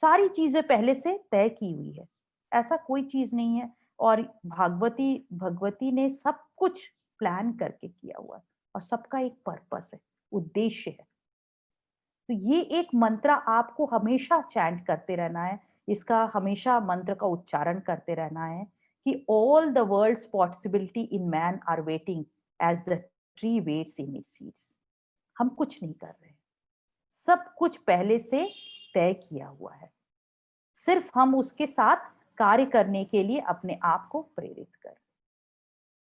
सारी चीजें पहले से तय की हुई है, ऐसा कोई चीज नहीं है। और भगवती ने सब कुछ प्लान करके किया हुआ है और सबका एक पर्पस है, उद्देश्य है। तो ये एक मंत्र आपको हमेशा चैंट करते रहना है, इसका हमेशा मंत्र का उच्चारण करते रहना है कि all the world's possibility in man are waiting as the tree waits in its seeds. हम कुछ नहीं कर रहे, सब कुछ पहले से तय किया हुआ है, सिर्फ हम उसके साथ कार्य करने के लिए अपने आप को प्रेरित कर।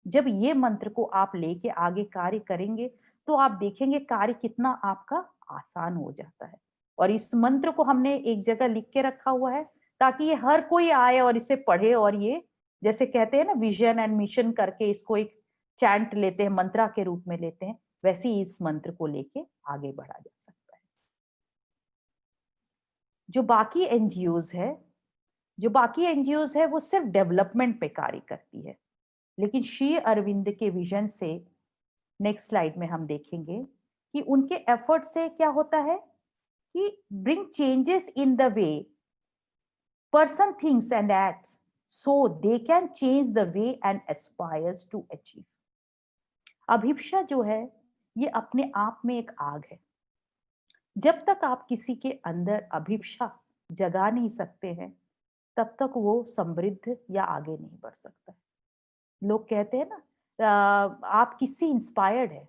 जब ये मंत्र को आप लेके आगे कार्य करेंगे तो आप देखेंगे कार्य कितना आपका आसान हो जाता है। और इस मंत्र को हमने एक जगह लिख के रखा हुआ है ताकि ये हर कोई आए और इसे पढ़े, और ये जैसे कहते हैं ना विजन एंड मिशन करके इसको एक चैंट लेते हैं, मंत्रा के रूप में लेते हैं, वैसे ही इस मंत्र को लेके आगे बढ़ा जा सकता है। जो बाकी एनजीओज है वो सिर्फ डेवलपमेंट पे कार्य करती है, लेकिन श्री अरविंद के विजन से नेक्स्ट स्लाइड में हम देखेंगे कि उनके एफर्ट से क्या होता है कि bring changes in the way person thinks and acts so they can change the way and aspires to achieve. अभिप्सा जो है ये अपने आप में एक आग है। जब तक आप किसी के अंदर अभिप्सा जगा नहीं सकते हैं तब तक वो समृद्ध या आगे नहीं बढ़ सकता है। लोग कहते हैं ना आप किससे इंस्पायर्ड है,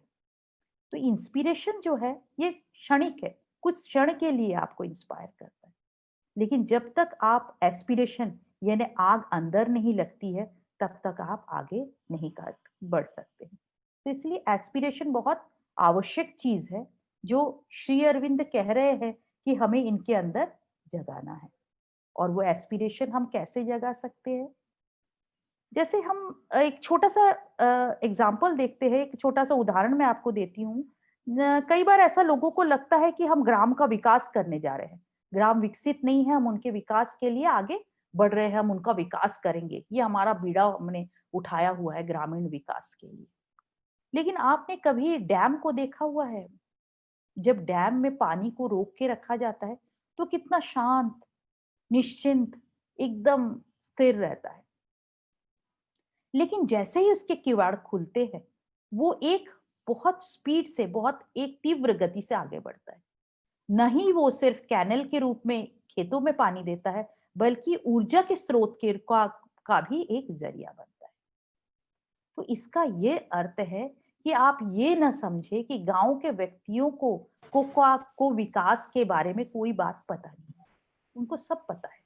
तो इंस्पिरेशन जो है ये क्षणिक है, कुछ क्षण के लिए आपको इंस्पायर करता है, लेकिन जब तक आप एस्पिरेशन यानी आग अंदर नहीं लगती है तब तक आप आगे नहीं बढ़ सकते हैं। तो इसलिए एस्पिरेशन बहुत आवश्यक चीज है जो श्री अरविंद कह रहे हैं कि हमें इनके अंदर जगाना है। और वो एस्पिरेशन हम कैसे जगा सकते हैं, जैसे हम एक छोटा सा एग्जाम्पल देखते हैं, एक छोटा सा उदाहरण मैं आपको देती हूँ। कई बार ऐसा लोगों को लगता है कि हम ग्राम का विकास करने जा रहे हैं, ग्राम विकसित नहीं है, हम उनके विकास के लिए आगे बढ़ रहे हैं, हम उनका विकास करेंगे, ये हमारा बीड़ा हमने उठाया हुआ है ग्रामीण विकास के लिए। लेकिन आपने कभी डैम को देखा हुआ है? जब डैम में पानी को रोक के रखा जाता है तो कितना शांत, निश्चिंत, एकदम स्थिर रहता है। लेकिन जैसे ही उसके किवाड़ खुलते हैं वो एक बहुत स्पीड से, बहुत एक तीव्र गति से आगे बढ़ता है। नहीं वो सिर्फ कैनल के रूप में खेतों में पानी देता है, बल्कि ऊर्जा के स्रोत का भी एक जरिया बनता है। तो इसका ये अर्थ है कि आप ये न समझे कि गांव के व्यक्तियों को विकास के बारे में कोई बात पता नहीं है, उनको सब पता है।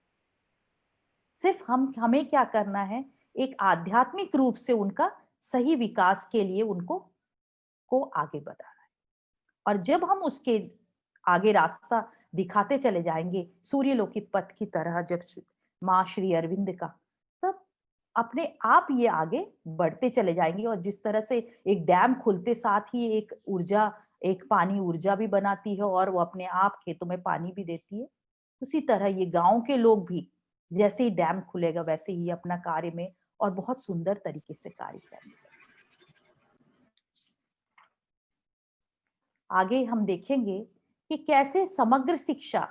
सिर्फ हमें क्या करना है, एक आध्यात्मिक रूप से उनका सही विकास के लिए को आगे बढ़ाना है। और जब हम उसके आगे रास्ता दिखाते चले जाएंगे सूर्यलोकित पथ की तरह, जब माँ श्री अरविंद का, तब अपने आप ये आगे बढ़ते चले जाएंगे। और जिस तरह से एक डैम खुलते साथ ही एक पानी ऊर्जा भी बनाती है और वो अपने आप खेतों में पानी भी देती है, उसी तरह ये गांव के लोग भी जैसे ही डैम खुलेगा वैसे ही अपना कार्य में और बहुत सुंदर तरीके से कार्य करेंगे। आगे हम देखेंगे कि कैसे समग्र शिक्षा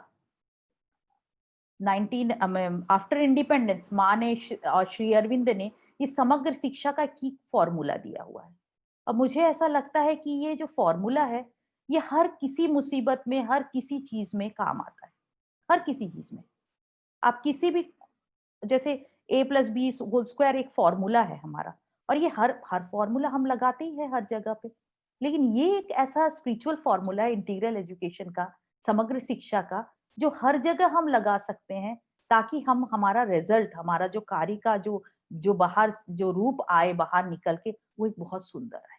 आफ्टर इंडिपेंडेंस माँ ने और श्री अरविंद ने इस समग्र शिक्षा का की फॉर्मूला दिया हुआ है। अब मुझे ऐसा लगता है कि ये जो फॉर्मूला है ये हर किसी मुसीबत में, हर किसी चीज में काम आता है। हर किसी चीज में आप किसी भी, जैसे a+b² एक फॉर्मूला है हमारा, और ये हर फॉर्मूला हम लगाते ही है हर जगह पे। लेकिन ये एक ऐसा स्पिरिचुअल फॉर्मूला है इंटीग्रल एजुकेशन का, समग्र शिक्षा का, जो हर जगह हम लगा सकते हैं ताकि हम हमारा रिजल्ट, हमारा जो कार्य का जो बाहर जो रूप आए बाहर निकल के, वो एक बहुत सुंदर है।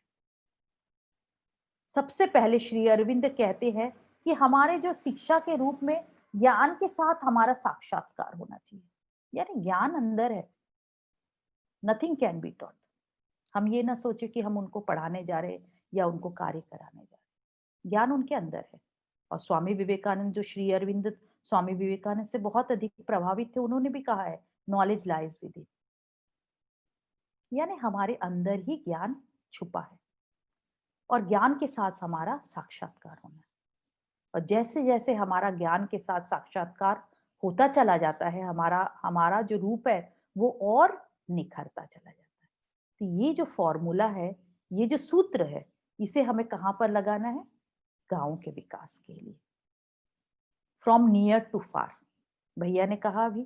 सबसे पहले श्री अरविंद कहते हैं कि हमारे जो शिक्षा के रूप में ज्ञान के साथ हमारा साक्षात्कार होना चाहिए, यानी ज्ञान अंदर है, नथिंग कैन बी टॉट। हम ये ना सोचे कि हम उनको पढ़ाने जा रहे या उनको कार्य कराने जा रहे, ज्ञान उनके अंदर है। और स्वामी विवेकानंद, जो श्री अरविंद स्वामी विवेकानंद से बहुत अधिक प्रभावित थे, उन्होंने भी कहा है नॉलेज लाइज विद इन, यानी हमारे अंदर ही ज्ञान छुपा है और ज्ञान के साथ हमारा साक्षात्कार होना है। और जैसे जैसे हमारा ज्ञान के साथ साक्षात्कार होता चला जाता है, हमारा जो रूप है वो और निखरता चला जाता है। तो ये जो फॉर्मूला है, ये जो सूत्र है, इसे हमें कहाँ पर लगाना है? गांव के विकास के लिए। फ्रॉम नियर टू फार, भैया ने कहा अभी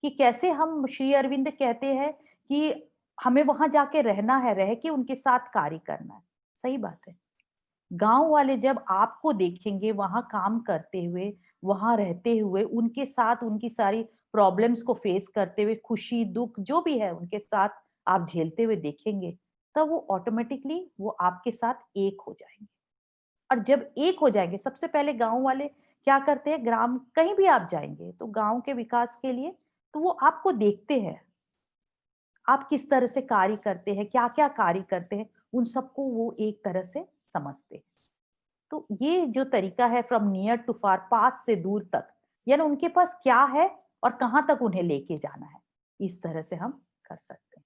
कि कैसे हम, श्री अरविंद कहते हैं कि हमें वहां जाके रहना है, रह के उनके साथ कार्य करना है। सही बात है। गांव वाले जब आपको देखेंगे वहां काम करते हुए, वहां रहते हुए, उनके साथ उनकी सारी प्रॉब्लम्स को फेस करते हुए, खुशी दुख जो भी है उनके साथ आप झेलते हुए देखेंगे, तब वो ऑटोमेटिकली वो आपके साथ एक हो जाएंगे। और जब एक हो जाएंगे, सबसे पहले गांव वाले क्या करते हैं, ग्राम कहीं भी आप जाएंगे तो गांव के विकास के लिए तो वो आपको देखते हैं, आप किस तरह से कार्य करते हैं, क्या क्या कार्य करते हैं, उन सबको वो एक तरह से समझते हैं। तो ये जो तरीका है फ्रॉम नियर टू फार, पास से दूर तक, यानी उनके पास क्या है और कहां तक उन्हें लेके जाना है, इस तरह से हम कर सकते हैं।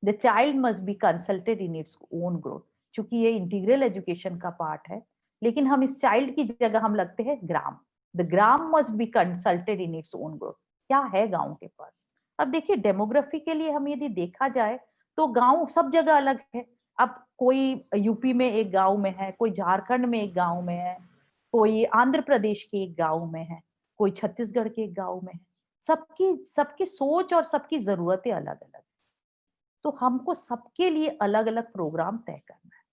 The child must be consulted in its own growth, चूंकि ये इंटीग्रल एजुकेशन का पार्ट है, लेकिन हम इस चाइल्ड की जगह हम लगते हैं ग्राम। The gram must be consulted in its own growth. क्या है गांव के पास? अब देखिए, डेमोग्राफी के लिए हम यदि देखा जाए तो गांव सब जगह अलग है। अब कोई यूपी में एक गांव में है, कोई झारखंड में एक गांव में है, कोई आंध्र प्रदेश के एक गांव में है, कोई छत्तीसगढ़ के एक गांव में है। सबकी सबकी सोच और सबकी जरूरतें अलग अलग। तो हमको सबके लिए अलग अलग प्रोग्राम तय करना है।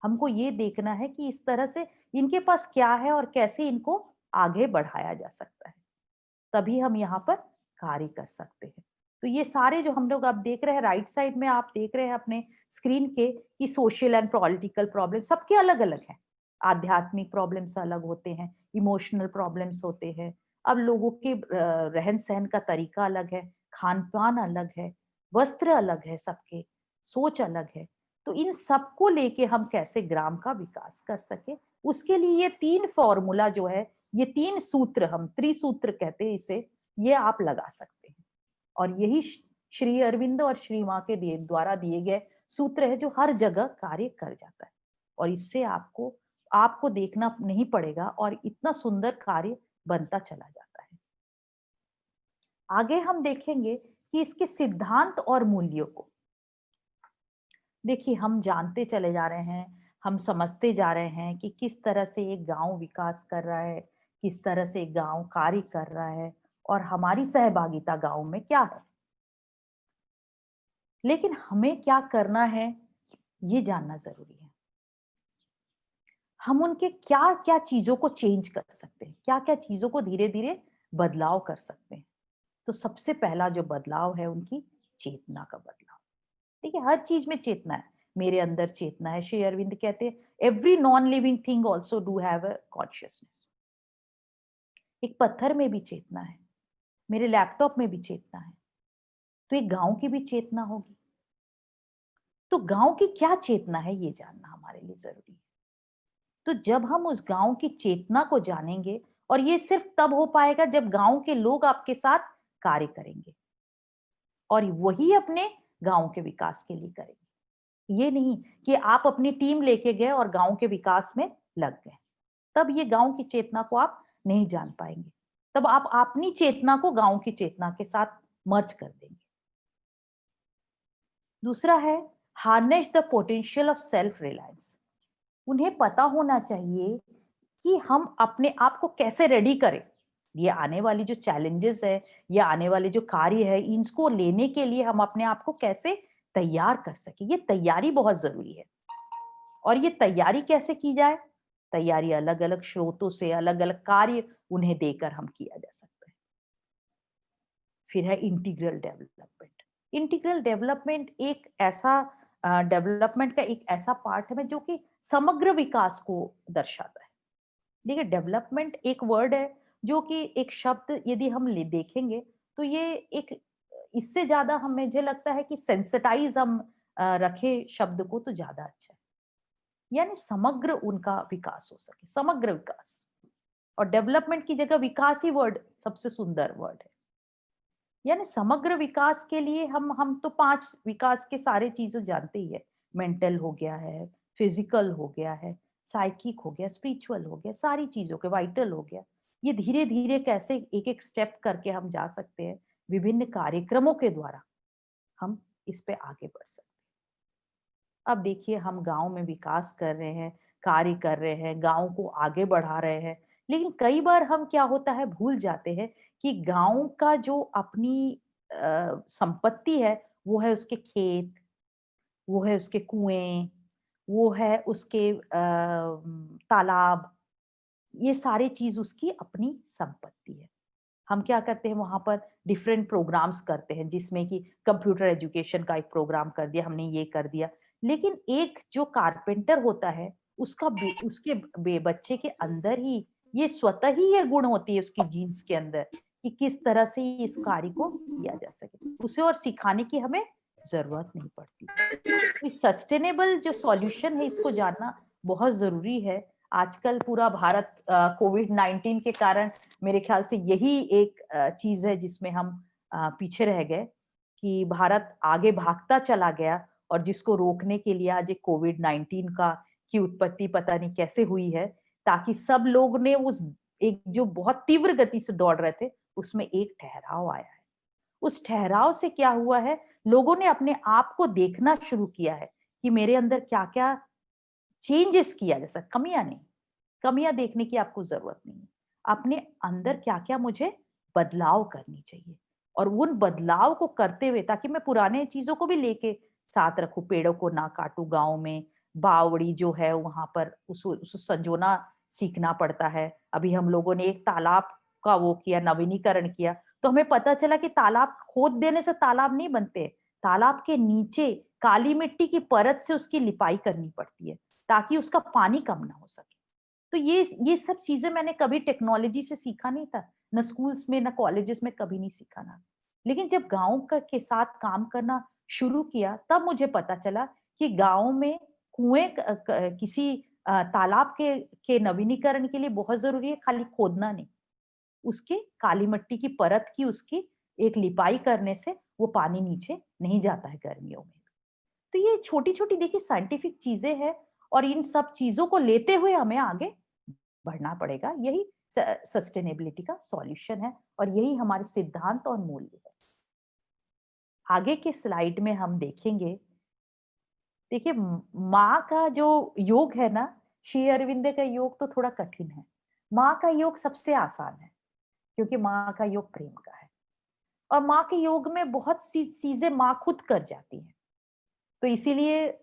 हमको ये देखना है कि इस तरह से इनके पास क्या है और कैसे इनको आगे बढ़ाया जा सकता है, तभी हम यहाँ पर कार्य कर सकते हैं। तो ये सारे जो हम लोग अब देख रहे हैं, राइट साइड में आप देख रहे हैं अपने स्क्रीन के, कि सोशल एंड पॉलिटिकल प्रॉब्लम सबके अलग अलग हैं। आध्यात्मिक प्रॉब्लम्स अलग होते हैं, इमोशनल प्रॉब्लम्स होते हैं, अब लोगों के रहन सहन का तरीका अलग है, खान पान अलग है, वस्त्र अलग है, सबके सोच अलग है। तो इन सबको लेके हम कैसे ग्राम का विकास कर सके, उसके लिए ये 3 फॉर्मूला जो है, ये 3 सूत्र, हम त्रिसूत्र कहते हैं इसे, ये आप लगा सकते हैं। और यही श्री अरविंद और श्री मां के द्वारा दिए गए सूत्र है जो हर जगह कार्य कर जाता है। और इससे आपको देखना नहीं पड़ेगा और इतना सुंदर कार्य बनता चला जाता है। आगे हम देखेंगे कि इसके सिद्धांत और मूल्यों को। देखिए, हम जानते चले जा रहे हैं, हम समझते जा रहे हैं कि किस तरह से एक गांव विकास कर रहा है, किस तरह से एक गांव कार्य कर रहा है और हमारी सहभागिता गांव में क्या है। लेकिन हमें क्या करना है ये जानना जरूरी है। हम उनके क्या क्या चीजों को चेंज कर सकते हैं, क्या क्या चीजों को धीरे धीरे बदलाव कर सकते हैं। तो सबसे पहला जो बदलाव है, उनकी चेतना का बदलाव। देखिए, हर चीज में चेतना है, मेरे अंदर चेतना है। श्री अरविंद कहते हैं every non living thing also do have a consciousness. एक पत्थर में भी चेतना है, मेरे लैपटॉप में भी चेतना है, तो एक गांव की भी चेतना होगी। तो गांव की क्या चेतना है ये जानना हमारे लिए जरूरी है। तो जब हम उस गांव की चेतना को जानेंगे, और ये सिर्फ तब हो पाएगा जब गांव के लोग आपके साथ कार्य करेंगे और वही अपने गांव के विकास के लिए करेंगे। ये नहीं कि आप अपनी टीम लेके गए और गांव के विकास में लग गए, तब ये गांव की चेतना को आप नहीं जान पाएंगे। तब आप अपनी चेतना को गांव की चेतना के साथ मर्ज कर देंगे। दूसरा है harness the potential of self reliance. उन्हें पता होना चाहिए कि हम अपने आप को कैसे रेडी करें, ये आने वाली जो चैलेंजेस है या आने वाले जो कार्य है, इनको लेने के लिए हम अपने आप को कैसे तैयार कर सके। ये तैयारी बहुत जरूरी है। और ये तैयारी कैसे की जाए? तैयारी अलग अलग स्रोतों से, अलग अलग कार्य उन्हें देकर हम किया जा सकता है। फिर है इंटीग्रल डेवलपमेंट। इंटीग्रल डेवलपमेंट एक ऐसा डेवलपमेंट का एक ऐसा पार्ट है जो कि समग्र विकास को दर्शाता है। देखिए, डेवलपमेंट एक वर्ड है जो कि एक शब्द यदि हम देखेंगे तो ये एक, इससे ज्यादा हम, मुझे लगता है कि सेंसिटाइज हम रखे शब्द को तो ज्यादा अच्छा है। यानी समग्र उनका विकास हो सके, समग्र विकास। और डेवलपमेंट की जगह विकास ही वर्ड सबसे सुंदर वर्ड है। यानी समग्र विकास के लिए हम तो 5 विकास के सारे चीजें जानते ही है। मेंटल हो गया है, फिजिकल हो गया है, साइकिक हो गया, स्पिरिचुअल हो गया, सारी चीजों के, वाइटल हो गया। ये धीरे धीरे कैसे एक एक स्टेप करके हम जा सकते हैं, विभिन्न कार्यक्रमों के द्वारा हम इस पे आगे बढ़ सकते हैं। अब देखिए, हम गांव में विकास कर रहे हैं, कार्य कर रहे हैं, गांव को आगे बढ़ा रहे हैं, लेकिन कई बार हम, क्या होता है, भूल जाते हैं कि गांव का जो अपनी संपत्ति है वो है उसके खेत, वो है उसके कुएं, वो है उसके तालाब। ये सारी चीज उसकी अपनी संपत्ति है। हम क्या करते हैं, वहां पर डिफरेंट प्रोग्राम्स करते हैं, जिसमें कि कंप्यूटर एजुकेशन का एक प्रोग्राम कर दिया हमने, ये कर दिया। लेकिन एक जो कारपेंटर होता है, उसके बच्चे के अंदर ही ये स्वतः ही ये गुण होती है उसकी जीन्स के अंदर, कि किस तरह से इस कार्य को किया जा सके। उसे और सिखाने की हमें जरूरत नहीं पड़ती। तो सस्टेनेबल जो सॉल्यूशन है, इसको जानना बहुत जरूरी है। आजकल पूरा भारत कोविड-19 के कारण, मेरे ख्याल से यही एक चीज है जिसमें हम पीछे रह गए, कि भारत आगे भागता चला गया, और जिसको रोकने के लिए आज कोविड-19 का की उत्पत्ति पता नहीं कैसे हुई है, ताकि सब लोग ने उस एक जो बहुत तीव्र गति से दौड़ रहे थे, उसमें एक ठहराव आया है। उस ठहराव से क्या हुआ है, लोगों ने अपने आप को देखना शुरू किया है कि मेरे अंदर क्या क्या चेंजेस किया जा सकता। कमियां नहीं, कमियां देखने की आपको जरूरत नहीं है। अपने अंदर क्या क्या मुझे बदलाव करनी चाहिए, और उन बदलाव को करते हुए, ताकि मैं पुराने चीजों को भी लेके साथ रखूं, पेड़ों को ना काटूं, गाँव में बावड़ी जो है वहां पर उसको संजोना सीखना पड़ता है। अभी हम लोगों ने एक तालाब का वो किया, नवीनीकरण किया, तो हमें पता चला कि तालाब खोद देने से तालाब नहीं बनते। तालाब के नीचे काली मिट्टी की परत से उसकी लिपाई करनी पड़ती है, ताकि उसका पानी कम ना हो सके। तो ये सब चीजें मैंने कभी टेक्नोलॉजी से सीखा नहीं था, न स्कूल्स में, न कॉलेजेस में, कभी नहीं सीखा ना। लेकिन जब गांव का के साथ काम करना शुरू किया, तब मुझे पता चला कि गांव में कुएं किसी तालाब के नवीनीकरण के लिए बहुत जरूरी है, खाली खोदना नहीं, उसके काली मिट्टी की परत की उसकी एक लिपाई करने से वो पानी नीचे नहीं जाता है गर्मियों में। तो ये छोटी छोटी, देखिए, साइंटिफिक चीजें हैं, और इन सब चीजों को लेते हुए हमें आगे बढ़ना पड़ेगा। यही सस्टेनेबिलिटी का सॉल्यूशन है, और यही हमारे सिद्धांत और मूल्य है। आगे के स्लाइड में हम देखेंगे, देखिए, माँ का जो योग है ना, श्री अरविंद का योग तो थोड़ा कठिन है, माँ का योग सबसे आसान है, क्योंकि माँ का योग प्रेम का है, और माँ के योग में बहुत सी चीजें माँ खुद कर जाती हैं। तो इसीलिए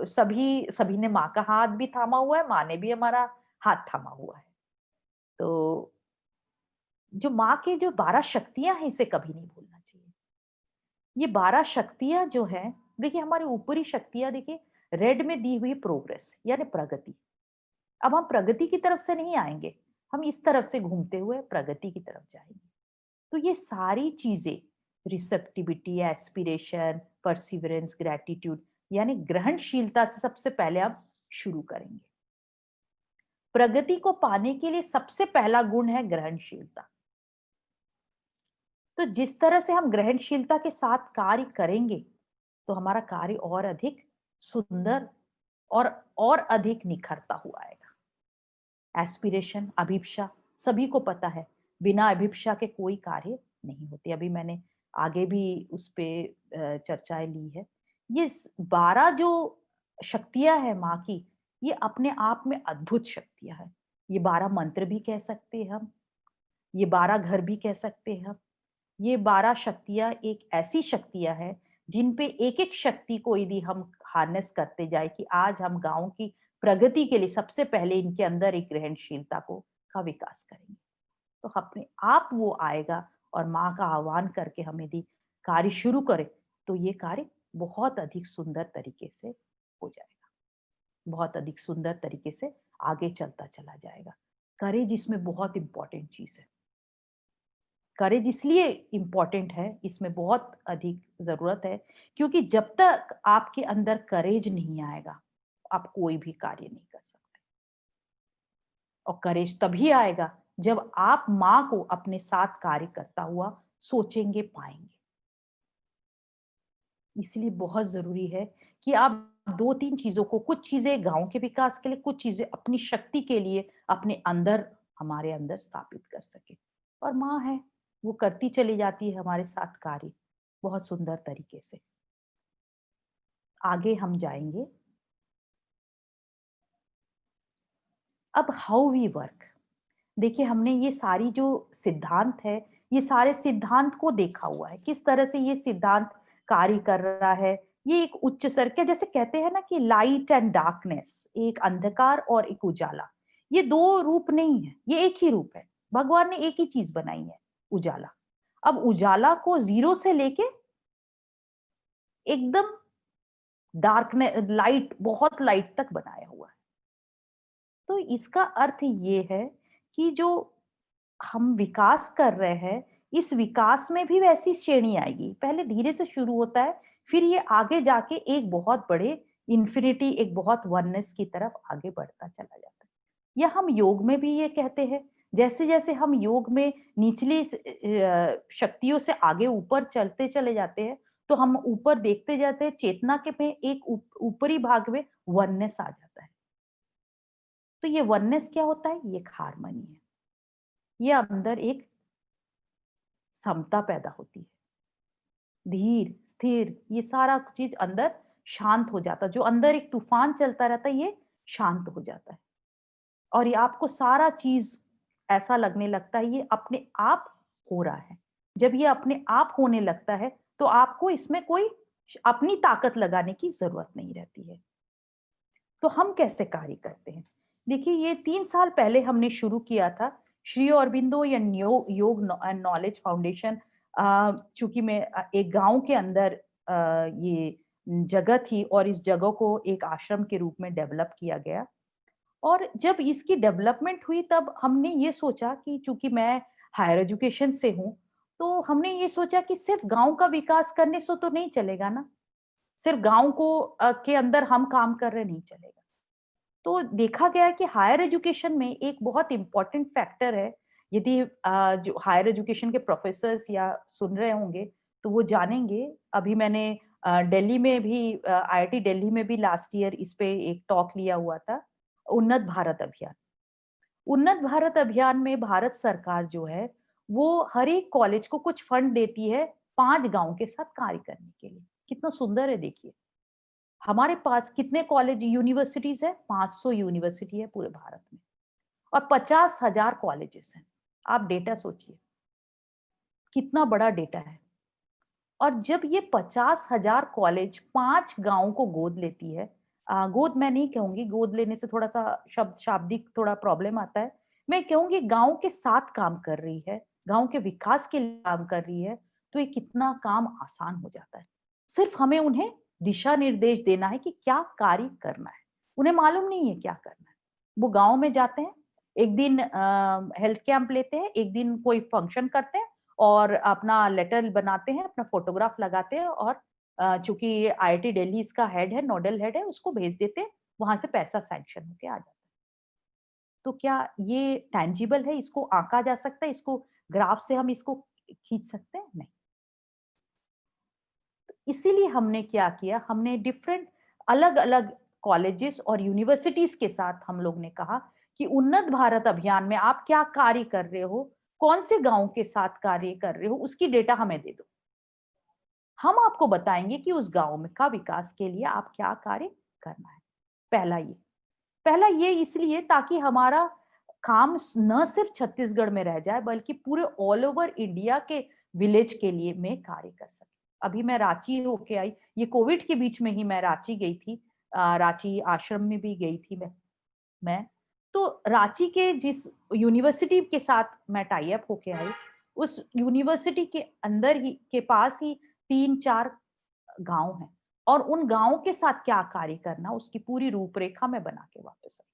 सभी ने माँ का हाथ भी थामा हुआ है, माँ ने भी हमारा हाथ थामा हुआ है। तो जो माँ के जो 12 शक्तियां हैं, इसे कभी नहीं भूलना चाहिए। ये 12 शक्तियां जो है, देखिए, हमारी ऊपरी शक्तियां, देखिए, रेड में दी हुई प्रोग्रेस यानी प्रगति। अब हम प्रगति की तरफ से नहीं आएंगे, हम इस तरफ से घूमते हुए प्रगति की तरफ जाएंगे। तो ये सारी चीजें, रिसेप्टिविटी, एस्पिरेशन, परसिवरेंस, ग्रेटिट्यूड, यानी ग्रहणशीलता से सबसे पहले आप शुरू करेंगे। प्रगति को पाने के लिए सबसे पहला गुण है ग्रहणशीलता। तो जिस तरह से हम ग्रहणशीलता के साथ कार्य करेंगे, तो हमारा कार्य और अधिक सुंदर और अधिक निखरता हुआ आएगा। एस्पिरेशन, अभिप्सा, सभी को पता है, बिना अभिप्सा के कोई कार्य नहीं होते। अभी मैंने आगे भी उस पे चर्चाएं ली है। ये 12 जो शक्तियां हैं माँ की, ये अपने आप में अद्भुत शक्तियां हैं। ये 12 मंत्र भी कह सकते हैं हम, ये 12 घर भी कह सकते हैं हम। ये 12 शक्तियां एक ऐसी शक्तियां हैं जिन पे एक एक शक्ति को यदि हम हार्नेस करते जाए, कि आज हम गांव की प्रगति के लिए सबसे पहले इनके अंदर एक ग्रहणशीलता का विकास करेंगे, तो अपने आप वो आएगा। और माँ का आह्वान करके हम यदि कार्य शुरू करें, तो ये कार्य बहुत अधिक सुंदर तरीके से हो जाएगा, बहुत अधिक सुंदर तरीके से आगे चलता चला जाएगा। करेज इसमें बहुत इंपॉर्टेंट चीज है। करेज इसलिए इंपॉर्टेंट है, इसमें बहुत अधिक जरूरत है, क्योंकि जब तक आपके अंदर करेज नहीं आएगा आप कोई भी कार्य नहीं कर सकते। और करेज तभी आएगा जब आप माँ को अपने साथ कार्य करता हुआ सोचेंगे, पाएंगे। इसलिए बहुत जरूरी है कि आप 2-3 चीजों को, कुछ चीजें गांव के विकास के लिए, कुछ चीजें अपनी शक्ति के लिए अपने अंदर, हमारे अंदर स्थापित कर सके। और माँ है, वो करती चली जाती है हमारे साथ कार्य बहुत सुंदर तरीके से। आगे हम जाएंगे। अब हाउ वी वर्क, देखिए हमने ये सारी जो सिद्धांत है, ये सारे सिद्धांत को देखा हुआ है, किस तरह से ये सिद्धांत कार्य कर रहा है। ये एक उच्च स्तर के, जैसे कहते हैं ना कि लाइट एंड डार्कनेस, एक अंधकार और एक उजाला, ये दो रूप नहीं है, ये एक ही रूप है। भगवान ने एक ही चीज बनाई है, उजाला। अब उजाला को 0 से लेके एकदम डार्कनेस, लाइट, बहुत लाइट तक बनाया हुआ है। तो इसका अर्थ ये है कि जो हम विकास कर रहे हैं, इस विकास में भी वैसी श्रेणी आएगी। पहले धीरे से शुरू होता है, फिर ये आगे जाके एक बहुत बड़े इन्फिनिटी, एक बहुत वननेस की तरफ आगे बढ़ता चला जाता है। या हम योग में भी ये कहते हैं, जैसे जैसे हम योग में निचली शक्तियों से आगे ऊपर चलते चले जाते हैं, तो हम ऊपर देखते जाते हैं, चेतना के में एक ऊपरी भाग में वननेस आ जाता है। तो ये वननेस क्या होता है? ये एक हार्मनी है, ये अंदर एक समता पैदा होती है, धीर स्थिर, ये सारा चीज अंदर शांत हो जाता है। जो अंदर एक तूफान चलता रहता है, ये शांत हो जाता है। और ये आपको सारा चीज ऐसा लगने लगता है ये अपने आप हो रहा है। जब ये अपने आप होने लगता है तो आपको इसमें कोई अपनी ताकत लगाने की जरूरत नहीं रहती है। तो हम कैसे कार्य करते हैं? देखिए, ये 3 साल पहले हमने शुरू किया था श्री अरबिंदो या योग एंड नॉलेज फाउंडेशन। चूंकि मैं एक गांव के अंदर ये जगह थी और इस जगह को एक आश्रम के रूप में डेवलप किया गया। और जब इसकी डेवलपमेंट हुई तब हमने ये सोचा कि चूंकि मैं हायर एजुकेशन से हूँ, तो हमने ये सोचा कि सिर्फ गांव का विकास करने से तो नहीं चलेगा ना, सिर्फ गांव को के अंदर हम काम कर रहे नहीं चलेगा। तो देखा गया कि हायर एजुकेशन में एक बहुत इंपॉर्टेंट फैक्टर है। यदि जो हायर एजुकेशन के प्रोफेसर्स या सुन रहे होंगे तो वो जानेंगे। अभी मैंने दिल्ली में भी, IIT दिल्ली में भी लास्ट ईयर इस पे एक टॉक लिया हुआ था, उन्नत भारत अभियान। उन्नत भारत अभियान में भारत सरकार जो है वो हर एक कॉलेज को कुछ फंड देती है 5 गांव के साथ कार्य करने के लिए। कितना सुंदर है, देखिए हमारे पास कितने कॉलेज, यूनिवर्सिटीज है, 500 यूनिवर्सिटी है पूरे भारत में और 50,000 कॉलेजेस हैं। आप डेटा सोचिए, कितना बड़ा डेटा है। और जब ये 50,000 कॉलेज 5 गांव को गोद लेती है, गोद मैं नहीं कहूंगी, गोद लेने से थोड़ा सा शाब्दिक थोड़ा प्रॉब्लम आता है, मैं कहूंगी गांव के साथ काम कर रही है, गांव के विकास के लिए काम कर रही है, तो ये कितना काम आसान हो जाता है। सिर्फ हमें उन्हें दिशा निर्देश देना है कि क्या कार्य करना है। उन्हें मालूम नहीं है क्या करना है। वो गांव में जाते हैं, एक दिन हेल्थ कैंप लेते हैं, एक दिन कोई फंक्शन करते हैं और अपना लेटर बनाते हैं, अपना फोटोग्राफ लगाते हैं और चूंकि IIT दिल्ली इसका हेड है, नोडल हेड है, उसको भेज देते हैं, वहां से पैसा सैंक्शन होके आ जाता है। तो क्या ये टैंजिबल है? इसको आंका जा सकता है? इसको ग्राफ से हम इसको खींच सकते हैं? नहीं। तो इसीलिए हमने क्या किया, हमने डिफरेंट अलग अलग कॉलेजेस और यूनिवर्सिटीज के साथ हम लोग ने कहा कि उन्नत भारत अभियान में आप क्या कार्य कर रहे हो, कौन से गांव के साथ कार्य कर रहे हो, उसकी डेटा हमें दे दो। हम आपको बताएंगे कि उस गांव में का विकास के लिए आप क्या कार्य करना है। पहला ये इसलिए ताकि हमारा काम न सिर्फ छत्तीसगढ़ में रह जाए बल्कि पूरे ऑल ओवर इंडिया के विलेज के लिए मैं कार्य कर सके। अभी मैं रांची होके आई, ये कोविड के बीच में ही मैं रांची गई थी, रांची आश्रम में भी गई थी मैं। तो रांची के जिस यूनिवर्सिटी के साथ मैं टाई अप होके आई, उस यूनिवर्सिटी के अंदर ही के पास ही 3-4 गांव हैं और उन गांवों के साथ क्या कार्य करना, उसकी पूरी रूपरेखा में बना के वापस आई।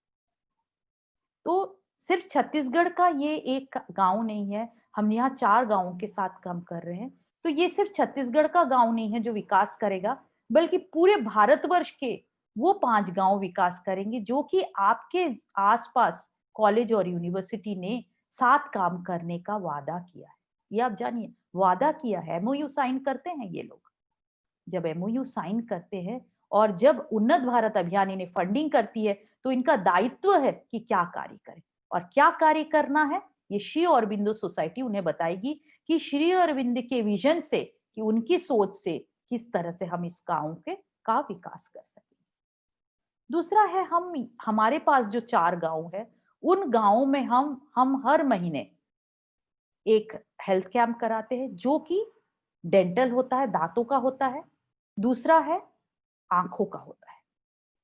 तो सिर्फ छत्तीसगढ़ का ये एक गांव नहीं है, हम यहाँ 4 गांवों के साथ काम कर रहे हैं। तो ये सिर्फ छत्तीसगढ़ का गांव नहीं है जो विकास करेगा, बल्कि पूरे भारतवर्ष के वो 5 गांव विकास करेंगे जो कि आपके आसपास कॉलेज और यूनिवर्सिटी ने साथ काम करने का वादा किया है। ये आप जानिए, वादा किया है, एमओयू साइन करते हैं ये लोग। जब एमओयू साइन करते हैं और जब उन्नत भारत अभियान इन्हें फंडिंग करती है, तो इनका दायित्व है कि क्या कार्य करें और क्या कार्य करना है। ये श्री अरविंदो सोसाइटी उन्हें बताएगी कि श्री अरविंद के विजन से, कि उनकी सोच से किस तरह से हम इस गांव का विकास कर सकें। दूसरा है, हमारे पास जो 4 गांव है, उन गांवों में हम हर महीने एक हेल्थ कैंप कराते हैं जो कि डेंटल होता है, दांतों का होता है, दूसरा है आंखों का होता है।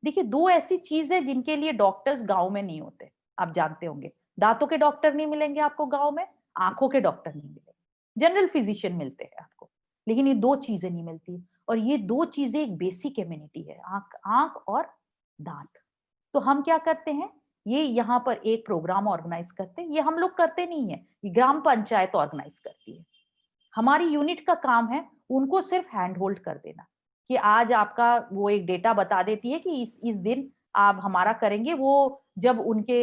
देखिए, 2 ऐसी चीज है जिनके लिए डॉक्टर्स गांव में नहीं होते, आप जानते होंगे। दांतों के डॉक्टर नहीं मिलेंगे आपको गांव में, आंखों के डॉक्टर नहीं मिलेंगे, जनरल फिजिशियन मिलते हैं आपको, लेकिन ये 2 चीजें नहीं मिलती। और ये 2 चीजें एक बेसिक इम्यूनिटी है, आंख और दांत। तो हम क्या करते हैं, ये यहाँ पर एक प्रोग्राम ऑर्गेनाइज करते हैं। ये हम लोग करते नहीं है, ये ग्राम पंचायत ऑर्गेनाइज करती है। हमारी यूनिट का काम है उनको सिर्फ हैंड होल्ड कर देना, कि आज आपका वो एक डेटा बता देती है कि इस दिन आप हमारा करेंगे। वो जब उनके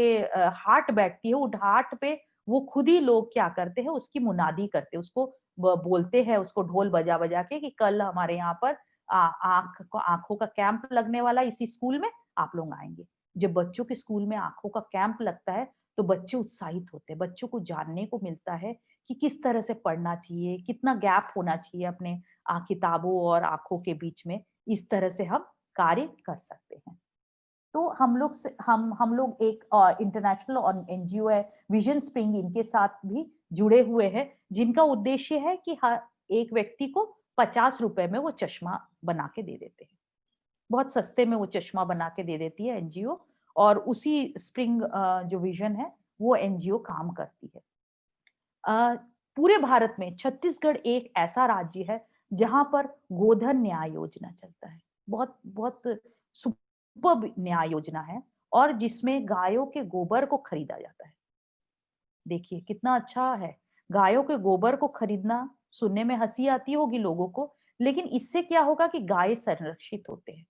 हार्ट बैठती है, उस हार्ट पे वो खुद ही लोग क्या करते हैं, उसकी मुनादी करते हैं, उसको बोलते हैं, उसको ढोल बजा बजा के कि कल हमारे यहाँ पर आंखों का कैंप लगने वाला, इसी स्कूल में आप लोग आएंगे। जब बच्चों के स्कूल में आंखों का कैंप लगता है तो बच्चे उत्साहित होते हैं, बच्चों को जानने को मिलता है कि किस तरह से पढ़ना चाहिए, कितना गैप होना चाहिए अपने किताबों और आंखों के बीच में। इस तरह से हम कार्य कर सकते हैं। तो हम लोग एक इंटरनेशनल और एनजीओ है विजन स्प्रिंग, इनके साथ भी जुड़े हुए हैं, जिनका उद्देश्य है कि हर एक व्यक्ति को 50 रुपए में वो चश्मा बना के दे देते हैं। बहुत सस्ते में वो चश्मा बना के दे देती है एनजीओ, और उसी स्प्रिंग जो विजन है वो एनजीओ काम करती है। पूरे भारत में छत्तीसगढ़ एक ऐसा राज्य है जहां पर गोधन न्याय योजना चलता है। बहुत बहुत सुपर न्याय योजना है, और जिसमें गायों के गोबर को खरीदा जाता है। देखिए कितना अच्छा है, गायों के गोबर को खरीदना। सुनने में हंसी आती होगी लोगों को, लेकिन इससे क्या होगा कि गाय संरक्षित होते हैं।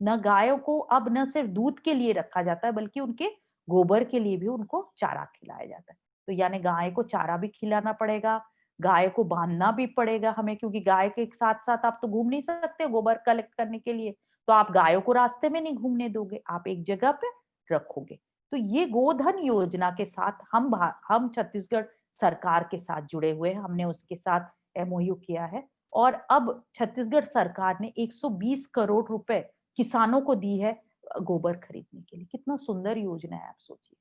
न गायों को अब न सिर्फ दूध के लिए रखा जाता है, बल्कि उनके गोबर के लिए भी उनको चारा खिलाया जाता है। तो यानी गाय को चारा भी खिलाना पड़ेगा, गाय को बांधना भी पड़ेगा हमें, क्योंकि गाय के साथ साथ आप तो घूम नहीं सकते गोबर कलेक्ट करने के लिए। तो आप गायों को रास्ते में नहीं घूमने दोगे, आप एक जगह पे रखोगे। तो ये गोधन योजना के साथ हम छत्तीसगढ़ सरकार के साथ जुड़े हुए हैं, हमने उसके साथ एमओयू किया है। और अब छत्तीसगढ़ सरकार ने 120 करोड़ रुपए किसानों को दी है गोबर खरीदने के लिए। कितना सुंदर योजना है, आप सोचिए।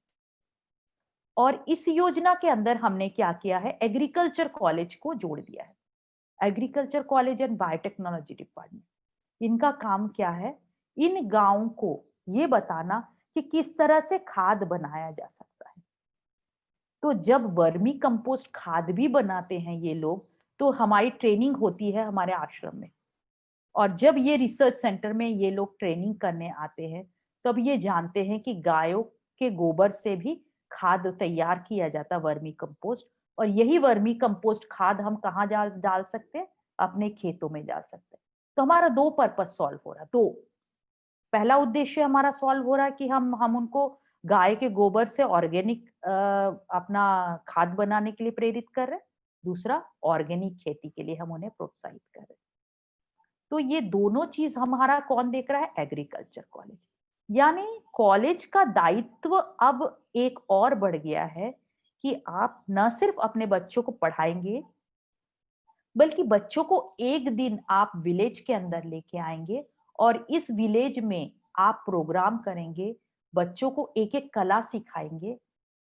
और इस योजना के अंदर हमने क्या किया है, एग्रीकल्चर कॉलेज को जोड़ दिया है। Agriculture college and biotechnology department, इनका काम क्या है, इन गांवों को ये बताना कि किस तरह से खाद बनाया जा सकता है। तो जब वर्मी कंपोस्ट खाद भी बनाते हैं ये लोग, तो हमारी ट्रेनिंग होती है हमारे आश्रम में। और जब ये रिसर्च सेंटर में ये लोग ट्रेनिंग करने आते हैं, तब ये जानते हैं कि गायों के गोबर से भी खाद तैयार किया जाता है, वर्मी कंपोस्ट। और यही वर्मी कंपोस्ट खाद हम कहाँ डाल सकते हैं, अपने खेतों में डाल सकते हैं। तो हमारा 2 पर्पस सॉल्व हो रहा है। तो पहला उद्देश्य हमारा सॉल्व हो रहा है कि हम उनको गाय के गोबर से ऑर्गेनिक अपना खाद बनाने के लिए प्रेरित कर रहे हैं। दूसरा, ऑर्गेनिक खेती के लिए हम उन्हें प्रोत्साहित कर रहे हैं। तो ये दोनों चीज हमारा कौन देख रहा है, एग्रीकल्चर कॉलेज। यानी कॉलेज का दायित्व अब एक और बढ़ गया है कि आप न सिर्फ अपने बच्चों को पढ़ाएंगे, बल्कि बच्चों को एक दिन आप विलेज के अंदर लेके आएंगे और इस विलेज में आप प्रोग्राम करेंगे, बच्चों को एक एक कला सिखाएंगे,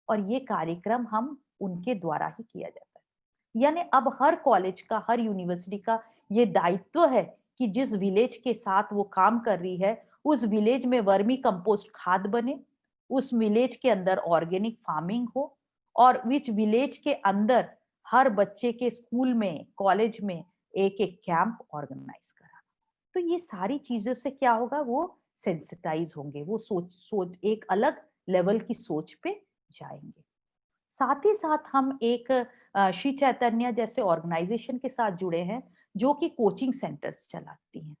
और ये कार्यक्रम हम उनके द्वारा ही किया जाता है। यानी अब हर कॉलेज का, हर यूनिवर्सिटी का ये दायित्व है कि जिस विलेज के साथ वो काम कर रही है, उस विलेज में वर्मी कंपोस्ट खाद बने, उस विलेज के अंदर ऑर्गेनिक फार्मिंग हो, और विच विलेज के अंदर हर बच्चे के स्कूल में, कॉलेज में एक एक कैंप ऑर्गेनाइज करा। तो तो ये सारी चीजों से क्या होगा, वो सेंसिटाइज होंगे, वो सोच एक अलग लेवल की सोच पे जाएंगे। साथ ही साथ हम एक श्री चैतन्य जैसे ऑर्गेनाइजेशन के साथ जुड़े हैं जो कि कोचिंग सेंटर्स चलाती हैं।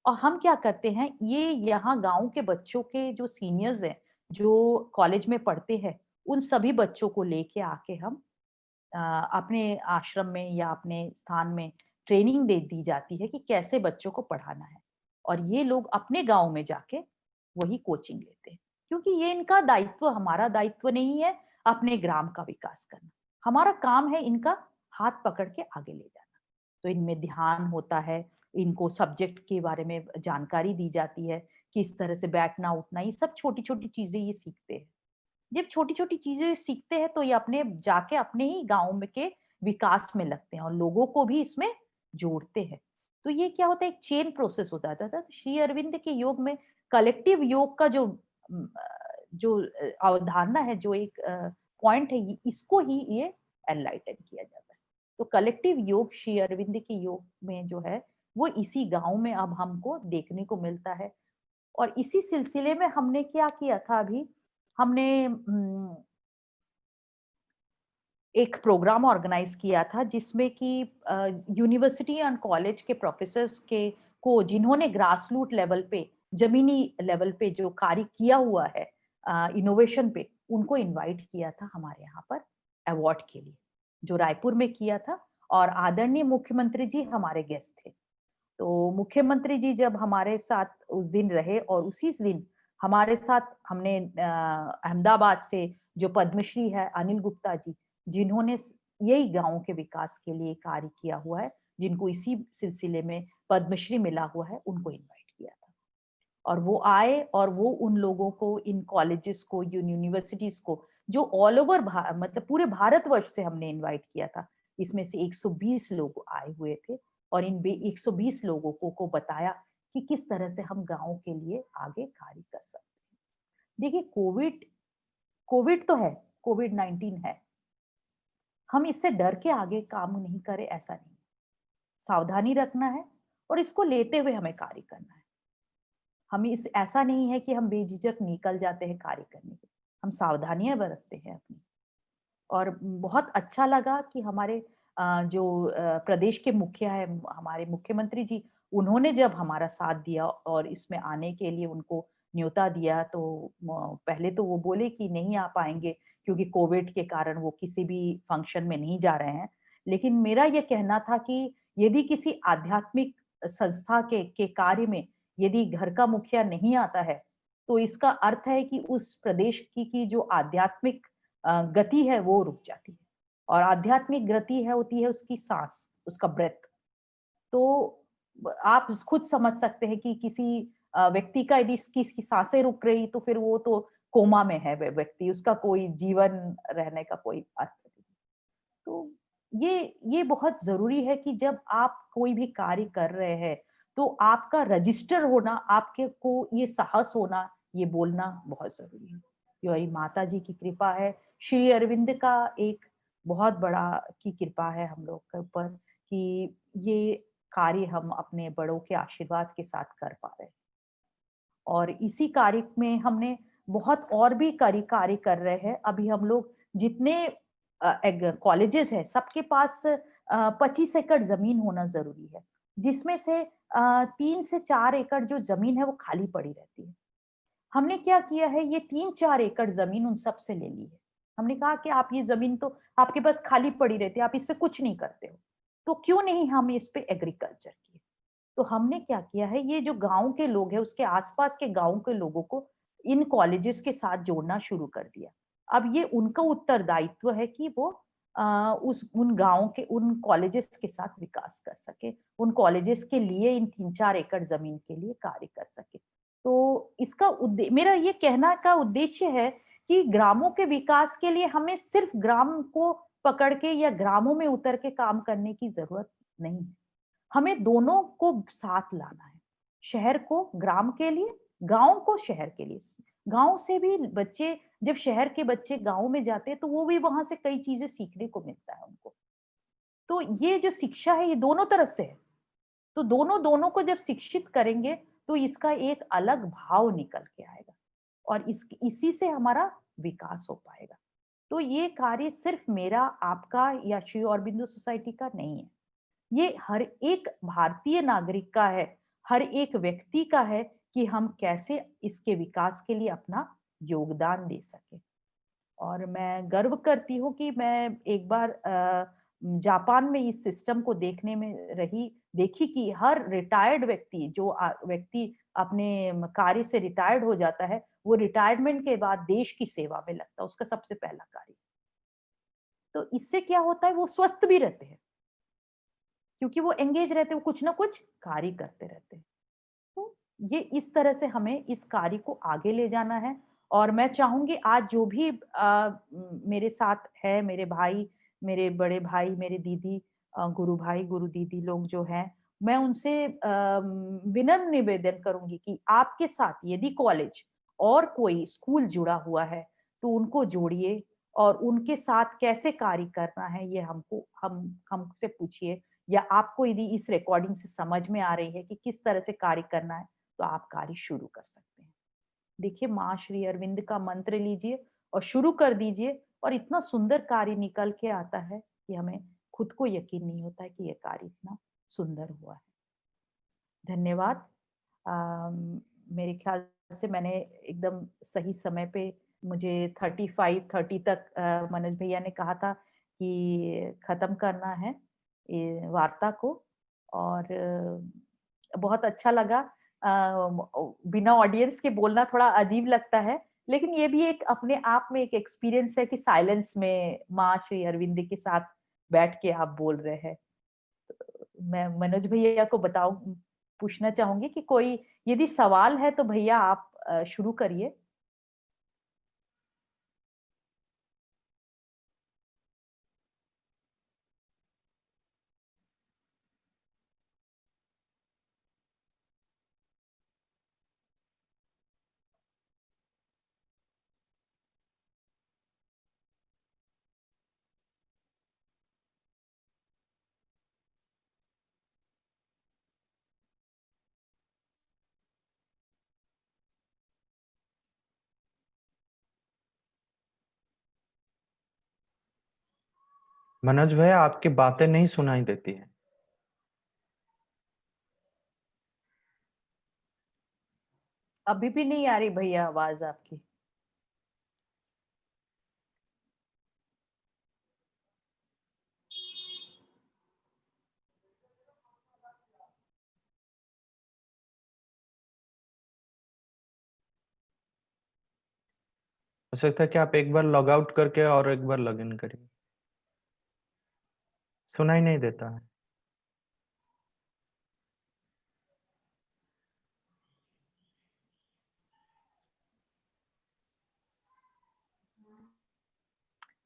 और हम क्या करते हैं, ये यहाँ गांव के बच्चों के जो सीनियर्स हैं, जो कॉलेज में पढ़ते हैं, उन सभी बच्चों को लेके आके हम अपने आश्रम में या अपने स्थान में ट्रेनिंग दे दी जाती है कि कैसे बच्चों को पढ़ाना है। और ये लोग अपने गांव में जाके वही कोचिंग लेते हैं, क्योंकि ये इनका दायित्व, हमारा दायित्व नहीं है अपने ग्राम का विकास करना। हमारा काम है इनका हाथ पकड़ के आगे ले जाना। तो इनमें ध्यान होता है, इनको सब्जेक्ट के बारे में जानकारी दी जाती है, किस तरह से बैठना उठना, ये सब छोटी छोटी चीजें ये सीखते हैं। जब छोटी छोटी चीजें सीखते हैं तो ये अपने जाके अपने ही गांव में के विकास में लगते हैं और लोगों को भी इसमें जोड़ते हैं। तो ये क्या होता है, एक चेन प्रोसेस होता है। तो श्री अरविंद के योग में कलेक्टिव योग का जो अवधारणा है, जो एक पॉइंट है, इसको ही ये एनलाइटन किया जाता है। तो कलेक्टिव योग श्री अरविंद के योग में जो है वो इसी गांव में अब हमको देखने को मिलता है। और इसी सिलसिले में हमने क्या किया था, अभी हमने एक प्रोग्राम ऑर्गेनाइज किया था जिसमें कि यूनिवर्सिटी एंड कॉलेज के प्रोफेसर्स के को जिन्होंने ग्रास रूट लेवल पे, जमीनी लेवल पे जो कार्य किया हुआ है इनोवेशन पे, उनको इनवाइट किया था हमारे यहाँ पर अवार्ड के लिए, जो रायपुर में किया था। और आदरणीय मुख्यमंत्री जी हमारे गेस्ट थे। तो मुख्यमंत्री जी जब हमारे साथ उस दिन रहे और उसी दिन हमारे साथ हमने अहमदाबाद से जो पद्मश्री है अनिल गुप्ता जी, जिन्होंने यही गांव के विकास के लिए कार्य किया हुआ है, जिनको इसी सिलसिले में पद्मश्री मिला हुआ है, उनको इनवाइट किया था। और वो आए और वो उन लोगों को, इन कॉलेजेस को, यूनिवर्सिटीज को, जो ऑल ओवर मतलब पूरे भारतवर्ष से हमने इनवाइट किया था, इसमें से 120 लोग आए हुए थे। और इन 120 लोगों को बताया कि किस तरह से हम गांव के लिए आगे कार्य कर सकते हैं। देखिए, कोविड तो है, कोविड-19 है, हम इससे डर के आगे काम नहीं करें ऐसा नहीं, सावधानी रखना है और इसको लेते हुए हमें कार्य करना है। हमें इस ऐसा नहीं है कि हम बेझिझक निकल जाते हैं कार्य करने के, हम सावधानियां बरतते हैं अपनी। और बहुत अच्छा लगा कि हमारे जो प्रदेश के मुखिया है, हमारे मुख्यमंत्री जी, उन्होंने जब हमारा साथ दिया और इसमें आने के लिए उनको न्योता दिया, तो पहले तो वो बोले कि नहीं आ पाएंगे क्योंकि कोविड के कारण वो किसी भी फंक्शन में नहीं जा रहे हैं। लेकिन मेरा ये कहना था कि यदि किसी आध्यात्मिक संस्था के कार्य में यदि घर का मुखिया नहीं आता है, तो इसका अर्थ है कि उस प्रदेश की जो आध्यात्मिक गति है वो रुक जाती है। और आध्यात्मिक गति है होती है उसकी सांस, उसका ब्रेथ। तो आप खुद समझ सकते हैं कि किसी व्यक्ति का यदि इसकी सांसें रुक रही, तो फिर वो तो कोमा में है व्यक्ति, उसका कोई जीवन रहने का कोई अर्थ नहीं। तो ये बहुत जरूरी है कि जब आप कोई भी कार्य कर रहे हैं तो आपका रजिस्टर होना, आपके को ये साहस होना, ये बोलना बहुत जरूरी है। ये माता जी की कृपा है, श्री अरविंद का एक बहुत बड़ा की कृपा है हम लोग के ऊपर कि ये कार्य हम अपने बड़ों के आशीर्वाद के साथ कर पा रहे हैं। और इसी कार्य में हमने बहुत और भी कार्य कर रहे हैं। अभी हम लोग जितने कॉलेजेस है, सबके पास 25 एकड़ जमीन होना जरूरी है, जिसमें से 3 से 4 एकड़ जो जमीन है वो खाली पड़ी रहती है। हमने क्या किया है, ये 3-4 एकड़ जमीन उन सब से ले ली है। हमने कहा कि आप ये जमीन तो आपके पास खाली पड़ी रहती है, आप इस पे कुछ नहीं करते हो, तो क्यों नहीं हम इस पे एग्रीकल्चर किए। तो हमने क्या किया है, ये जो गांव के लोग हैं उसके आसपास के गांव के लोगों को इन कॉलेजेस के साथ जोड़ना शुरू कर दिया। अब ये उनका उत्तरदायित्व है कि वो उन गांव के, उन कॉलेजेस के साथ विकास कर सके, उन कॉलेजेस के लिए इन 3-4 एकड़ जमीन के लिए कार्य कर सके। तो इसका मेरा ये कहना का उद्देश्य है कि ग्रामों के विकास के लिए हमें सिर्फ ग्राम को पकड़ के या ग्रामों में उतर के काम करने की जरूरत नहीं है, हमें दोनों को साथ लाना है। शहर को ग्राम के लिए, गांव को शहर के लिए। गांव से भी बच्चे, जब शहर के बच्चे गांव में जाते हैं तो वो भी वहां से कई चीजें सीखने को मिलता है उनको। तो ये जो शिक्षा है ये दोनों तरफ से है, तो दोनों को जब शिक्षित करेंगे तो इसका एक अलग भाव निकल के आएगा और इसी से हमारा विकास हो पाएगा। तो ये कार्य सिर्फ मेरा, आपका या श्री अरबिंदो सोसाइटी का नहीं है, ये हर एक भारतीय नागरिक का है, हर एक व्यक्ति का है कि हम कैसे इसके विकास के लिए अपना योगदान दे सके। और मैं गर्व करती हूँ कि मैं एक बार जापान में इस सिस्टम को देखने में देखी कि हर रिटायर्ड व्यक्ति व्यक्ति अपने कार्य से रिटायर्ड हो जाता है, वो रिटायरमेंट के बाद देश की सेवा में लगता है, उसका सबसे पहला कार्य। तो इससे क्या होता है, वो स्वस्थ भी रहते हैं क्योंकि वो एंगेज रहते हैं, वो कुछ ना कुछ कार्य करते रहते हैं। तो ये इस तरह से हमें इस कार्य को आगे ले जाना है। और मैं चाहूंगी आज जो भी मेरे साथ है, मेरे भाई, मेरे बड़े भाई, मेरे दीदी, गुरु भाई गुरु दीदी लोग जो हैं, मैं उनसे विनम्र निवेदन करूंगी कि आपके साथ यदि कॉलेज और कोई स्कूल जुड़ा हुआ है तो उनको जोड़िए और उनके साथ कैसे कार्य करना है ये हमसे पूछिए, या आपको यदि इस रिकॉर्डिंग से समझ में आ रही है कि किस तरह से कार्य करना है तो आप कार्य शुरू कर सकते हैं। देखिए, माँ श्री अरविंद का मंत्र लीजिए और शुरू कर दीजिए और इतना सुंदर कार्य निकल के आता है कि हमें खुद को यकीन नहीं होता है कि यह कार्य इतना सुंदर हुआ है। धन्यवाद। मेरे ख्याल से मैंने एकदम सही समय पे, मुझे 35-30 तक मनोज भैया ने कहा था कि खत्म करना है वार्ता को, और बहुत अच्छा लगा। बिना ऑडियंस के बोलना थोड़ा अजीब लगता है, लेकिन ये भी एक अपने आप में एक एक्सपीरियंस है कि साइलेंस में माँ श्री अरविंद के साथ बैठ के आप बोल रहे हैं। मैं मनोज भैया को पूछना चाहूंगी कि कोई यदि सवाल है तो भैया आप शुरू करिए। मनोज भैया, आपकी बातें नहीं सुनाई देती है। अभी भी नहीं आ रही भैया आवाज आपकी। हो सकता है कि आप एक बार लॉग आउट करके और एक बार लॉग इन करिए, सुनाई नहीं देता है।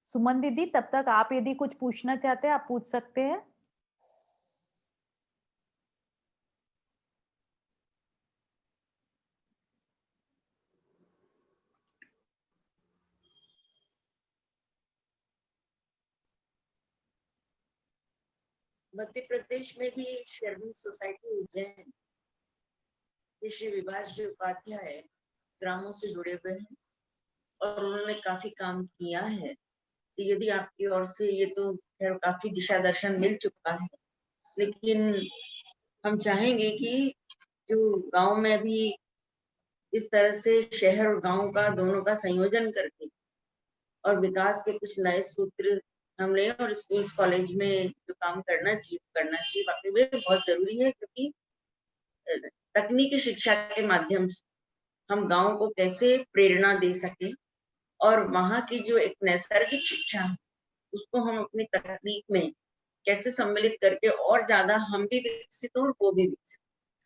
सुमन दीदी, तब तक आप यदि कुछ पूछना चाहते हैं आप पूछ सकते हैं। मध्य प्रदेश में भी शर्मिन सोसाइटी उज्जैन, श्री विभाष जी उपाध्याय ग्रामों से जुड़े हुए हैं और उन्होंने काफी काम किया है। तो यदि आपकी ओर से ये तो खैर काफी दिशा दर्शन मिल चुका है, लेकिन हम चाहेंगे कि जो गांव में भी इस तरह से शहर और गांव का दोनों का संयोजन करके और विकास के कुछ नए सूत्र हम लें और स्कूल्स कॉलेज में जो काम करना चाहिए वाकई में बहुत जरूरी है, क्योंकि तकनीकी शिक्षा के माध्यम से हम गांव को कैसे प्रेरणा दे सके और वहां की जो एक नैसर्गिक शिक्षा है उसको हम अपनी तकनीक में कैसे सम्मिलित करके और ज्यादा हम भी विकसित हो और वो भी विकसित।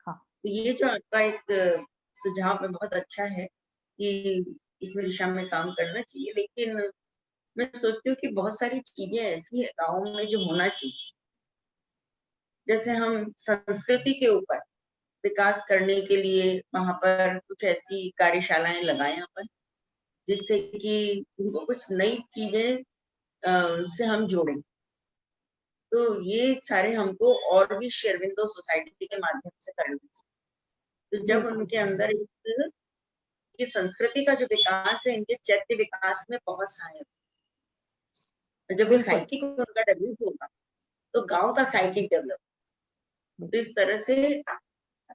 हाँ। तो ये जो आपका एक सुझाव है बहुत अच्छा है कि इसमें दिशा में काम करना चाहिए, लेकिन मैं सोचती हूँ कि बहुत सारी चीजें ऐसी है गाँव में जो होना चाहिए, जैसे हम संस्कृति के ऊपर विकास करने के लिए वहां पर कुछ ऐसी कार्यशालाएं लगाएं अपन, जिससे कि उनको कुछ नई चीजें से हम जोड़ें। तो ये सारे हमको और भी श्री अरविंदो सोसाइटी के माध्यम से करना चाहिए। तो जब उनके अंदर ये संस्कृति का जो विकास है, इनके चैत्य विकास में बहुत सहायक। जब वो साइकिक उनका डेवलप होगा तो गांव का साइकिक डेवलप। तो इस तरह से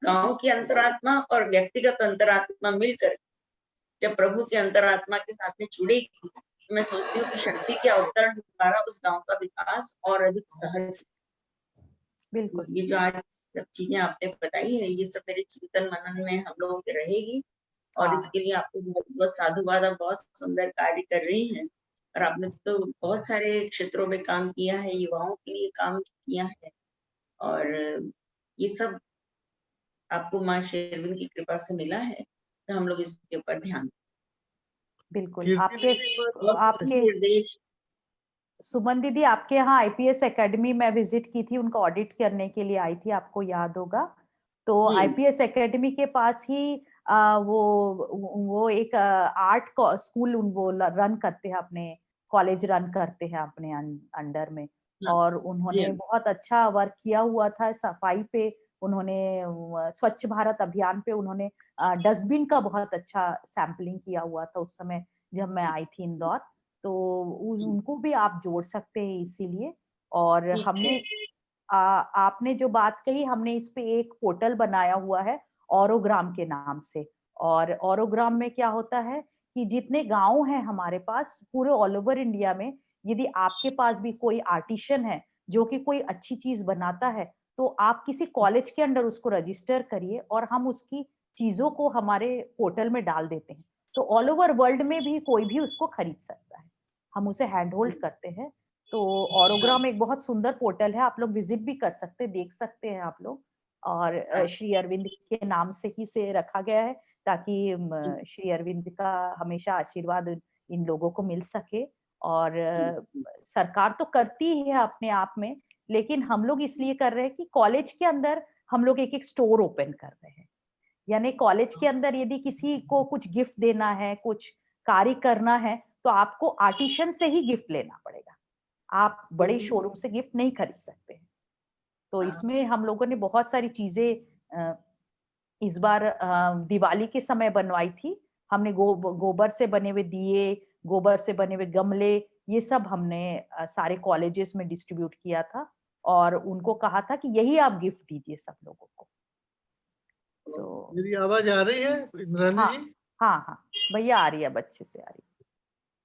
गांव की अंतरात्मा और व्यक्तिगत अंतरात्मा मिलकर जब प्रभु की अंतरात्मा के साथ में जुड़ेगी, मैं सोचती हूँ कि शक्ति के अवतरण द्वारा उस गांव का विकास और अधिक सहज। बिल्कुल, ये जो आज सब चीजें आपने बताई है, ये सब मेरे चिंतन मनन में हम लोगों के रहेगी। और इसके लिए आपको बहुत बहुत साधुवाद। आप बहुत सुंदर कार्य कर रही हैं और आपने तो बहुत सारे क्षेत्रों में काम किया है, युवाओं के लिए काम किया है, और ये सब आपको माँ शेरविन की कृपा से मिला है। तो हम लोग इसके ऊपर ध्यान। बिल्कुल। कीर्ति आपके निर्देश। सुमन दीदी, आपके यहाँ आईपीएस एकेडमी में विजिट की थी, उनका ऑडिट करने के लिए आई थी, आपको याद होगा। तो आईपीएस एकेडमी के पास ही वो एक आर्ट स्कूल वो रन करते हैं, अपने कॉलेज रन करते हैं अपने अंडर में। और उन्होंने बहुत अच्छा वर्क किया हुआ था सफाई पे। उन्होंने स्वच्छ भारत अभियान पे उन्होंने डस्टबिन का बहुत अच्छा सैम्पलिंग किया हुआ था उस समय जब मैं आई थी इंदौर। तो उनको भी आप जोड़ सकते हैं इसीलिए। और हमने आपने जो बात कही, हमने इस पे एक पोर्टल बनाया हुआ है ऑरोग्राम के नाम से। और ऑरोग्राम में क्या होता है कि जितने गांव हैं हमारे पास पूरे ऑल ओवर इंडिया में, यदि आपके पास भी कोई आर्टिशियन है जो कि कोई अच्छी चीज बनाता है, तो आप किसी कॉलेज के अंडर उसको रजिस्टर करिए और हम उसकी चीजों को हमारे पोर्टल में डाल देते हैं। तो ऑल ओवर वर्ल्ड में भी कोई भी उसको खरीद सकता है, हम उसे हैंड होल्ड करते हैं। तो ऑरोग्राम एक बहुत सुंदर पोर्टल है, आप लोग विजिट भी कर सकते हैं, देख सकते हैं आप लोग। और श्री अरविंद के नाम से ही से रखा गया है ताकि श्री अरविंद का हमेशा आशीर्वाद इन लोगों को मिल सके। और सरकार तो करती ही है अपने आप में, लेकिन हम लोग इसलिए कर रहे हैं कि कॉलेज के अंदर हम लोग एक एक स्टोर ओपन कर रहे हैं। यानी कॉलेज के अंदर यदि किसी को कुछ गिफ्ट देना है, कुछ कार्य करना है, तो आपको आर्टिशियन से ही गिफ्ट लेना पड़ेगा, आप बड़े शोरूम से गिफ्ट नहीं खरीद सकते हैं। तो इसमें हम लोगों ने बहुत सारी चीजें इस बार दिवाली के समय बनवाई थी। हमने गोबर से बने हुए दिए, गोबर से बने हुए गमले, ये सब हमने सारे कॉलेजेस में डिस्ट्रीब्यूट किया था और उनको कहा था कि यही आप गिफ्ट दीजिए सब लोगों को। तो मेरी आवाज आ रही है इंद्रानी जी? हाँ भैया, आ रही है, अच्छे से आ रही है।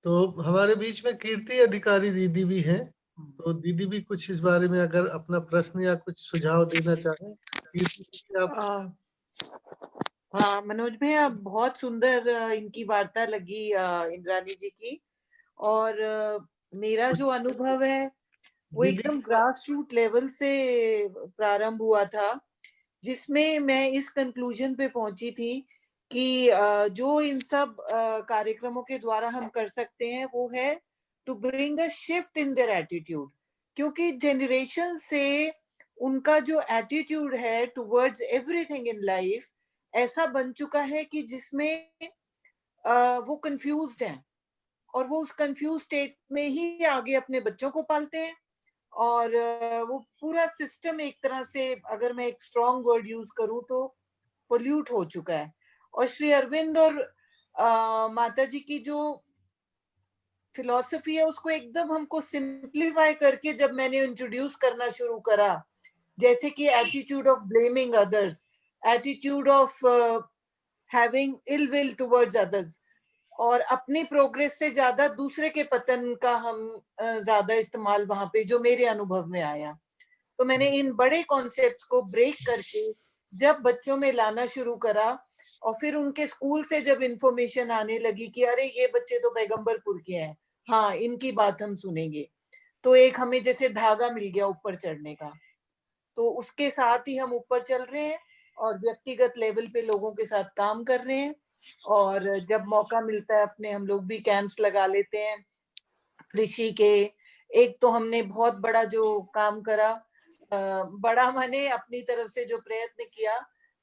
तो हमारे बीच में कीर्ति अधिकारी दीदी भी हैं, तो दीदी भी कुछ इस बारे में अगर अपना प्रश्न या कुछ सुझाव देना चाहें। कीर्ति आप। हाँ मनोज भैया, बहुत सुंदर इनकी वार्ता लगी इंद्रानी जी की। और मेरा जो अनुभव है वो एकदम ग्रास रूट लेवल से प्रारंभ हुआ था, जिसमें मैं इस कंक्लूजन पे पहुंची थी कि जो इन सब कार्यक्रमों के द्वारा हम कर सकते हैं वो है to bring a shift in their attitude. क्योंकि जनरेशन से उनका जो एटीट्यूड है टुवर्ड्स एवरीथिंग इन लाइफ ऐसा बन चुका है कि जिसमें वो कंफ्यूज्ड हैं और वो उस कंफ्यूज स्टेट में ही आगे अपने बच्चों को पालते हैं। और वो पूरा सिस्टम एक तरह से, अगर मैं एक स्ट्रॉन्ग वर्ड यूज करूं तो, पोल्यूट हो चुका है। और श्री अरविंद और माता जी की जो फिलॉसफी है उसको एकदम हमको सिंप्लीफाई करके जब मैंने इंट्रोड्यूस करना शुरू करा, जैसे कि attitude of blaming others, attitude of having ill will towards others, और अपनी प्रोग्रेस से ज्यादा दूसरे के पतन का हम ज्यादा इस्तेमाल वहां पे जो मेरे अनुभव में आया। तो मैंने इन बड़े कॉन्सेप्ट्स को ब्रेक करके जब बच्चों में लाना शुरू करा, और फिर उनके स्कूल से जब इंफॉर्मेशन आने लगी कि अरे ये बच्चे तो पैगंबरपुर के हैं, हाँ इनकी बात हम सुनेंगे, तो एक हमें जैसे धागा मिल गया ऊपर चढ़ने का। तो उसके साथ ही हम ऊपर चल रहे हैं और व्यक्तिगत लेवल पे लोगों के साथ काम कर रहे हैं। और जब मौका मिलता है अपने हम लोग भी कैंप्स लगा लेते हैं कृषि के। एक तो हमने बहुत बड़ा जो काम करा, बड़ा मैंने अपनी तरफ से जो प्रयत्न किया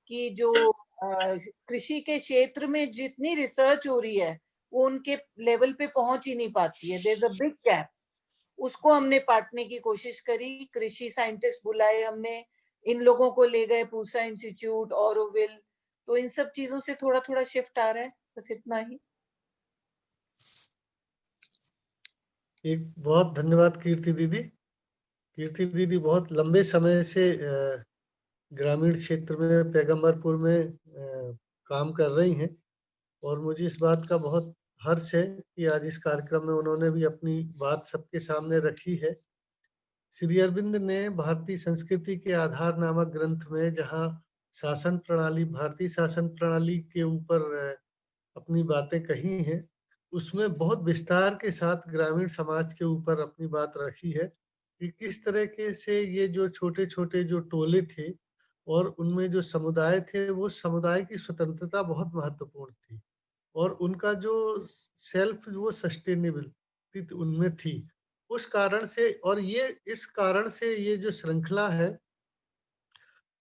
कि जो कृषि के क्षेत्र में जितनी रिसर्च हो रही है वो उनके लेवल पे पहुंच ही नहीं पाती है, there is a big gap. उसको हमने बांटने की कोशिश करी। कृषि साइंटिस्ट बुलाए हमने, इन लोगों को ले गए पूसा इंस्टीट्यूट, ऑरोविल, तो इन सब चीजों से थोड़ा थोड़ा शिफ्ट आ रहा है, बस इतना ही। एक बहुत धन्यवाद कीर्ति दीदी। कीर्ति दीदी बहुत लंबे समय से ग्रामीण क्षेत्र में पैगंबरपुर में काम कर रही हैं और मुझे इस बात का बहुत हर्ष है कि आज इस कार्यक्रम में उन्होंने भी अपनी बात सबके सामने रखी है। श्री अरविंद ने भारतीय संस्कृति के आधार नामक ग्रंथ में जहाँ शासन प्रणाली, भारतीय शासन प्रणाली के ऊपर अपनी बातें कही हैं, उसमें बहुत विस्तार के साथ ग्रामीण समाज के ऊपर अपनी बात रखी है कि किस तरीके से ये जो छोटे छोटे जो टोले थे और उनमें जो समुदाय थे, वो समुदाय की स्वतंत्रता बहुत महत्वपूर्ण थी और उनका जो सेल्फ वो सस्टेनेबिलिटी उनमें थी। उस कारण से, और ये इस कारण से ये जो श्रृंखला है,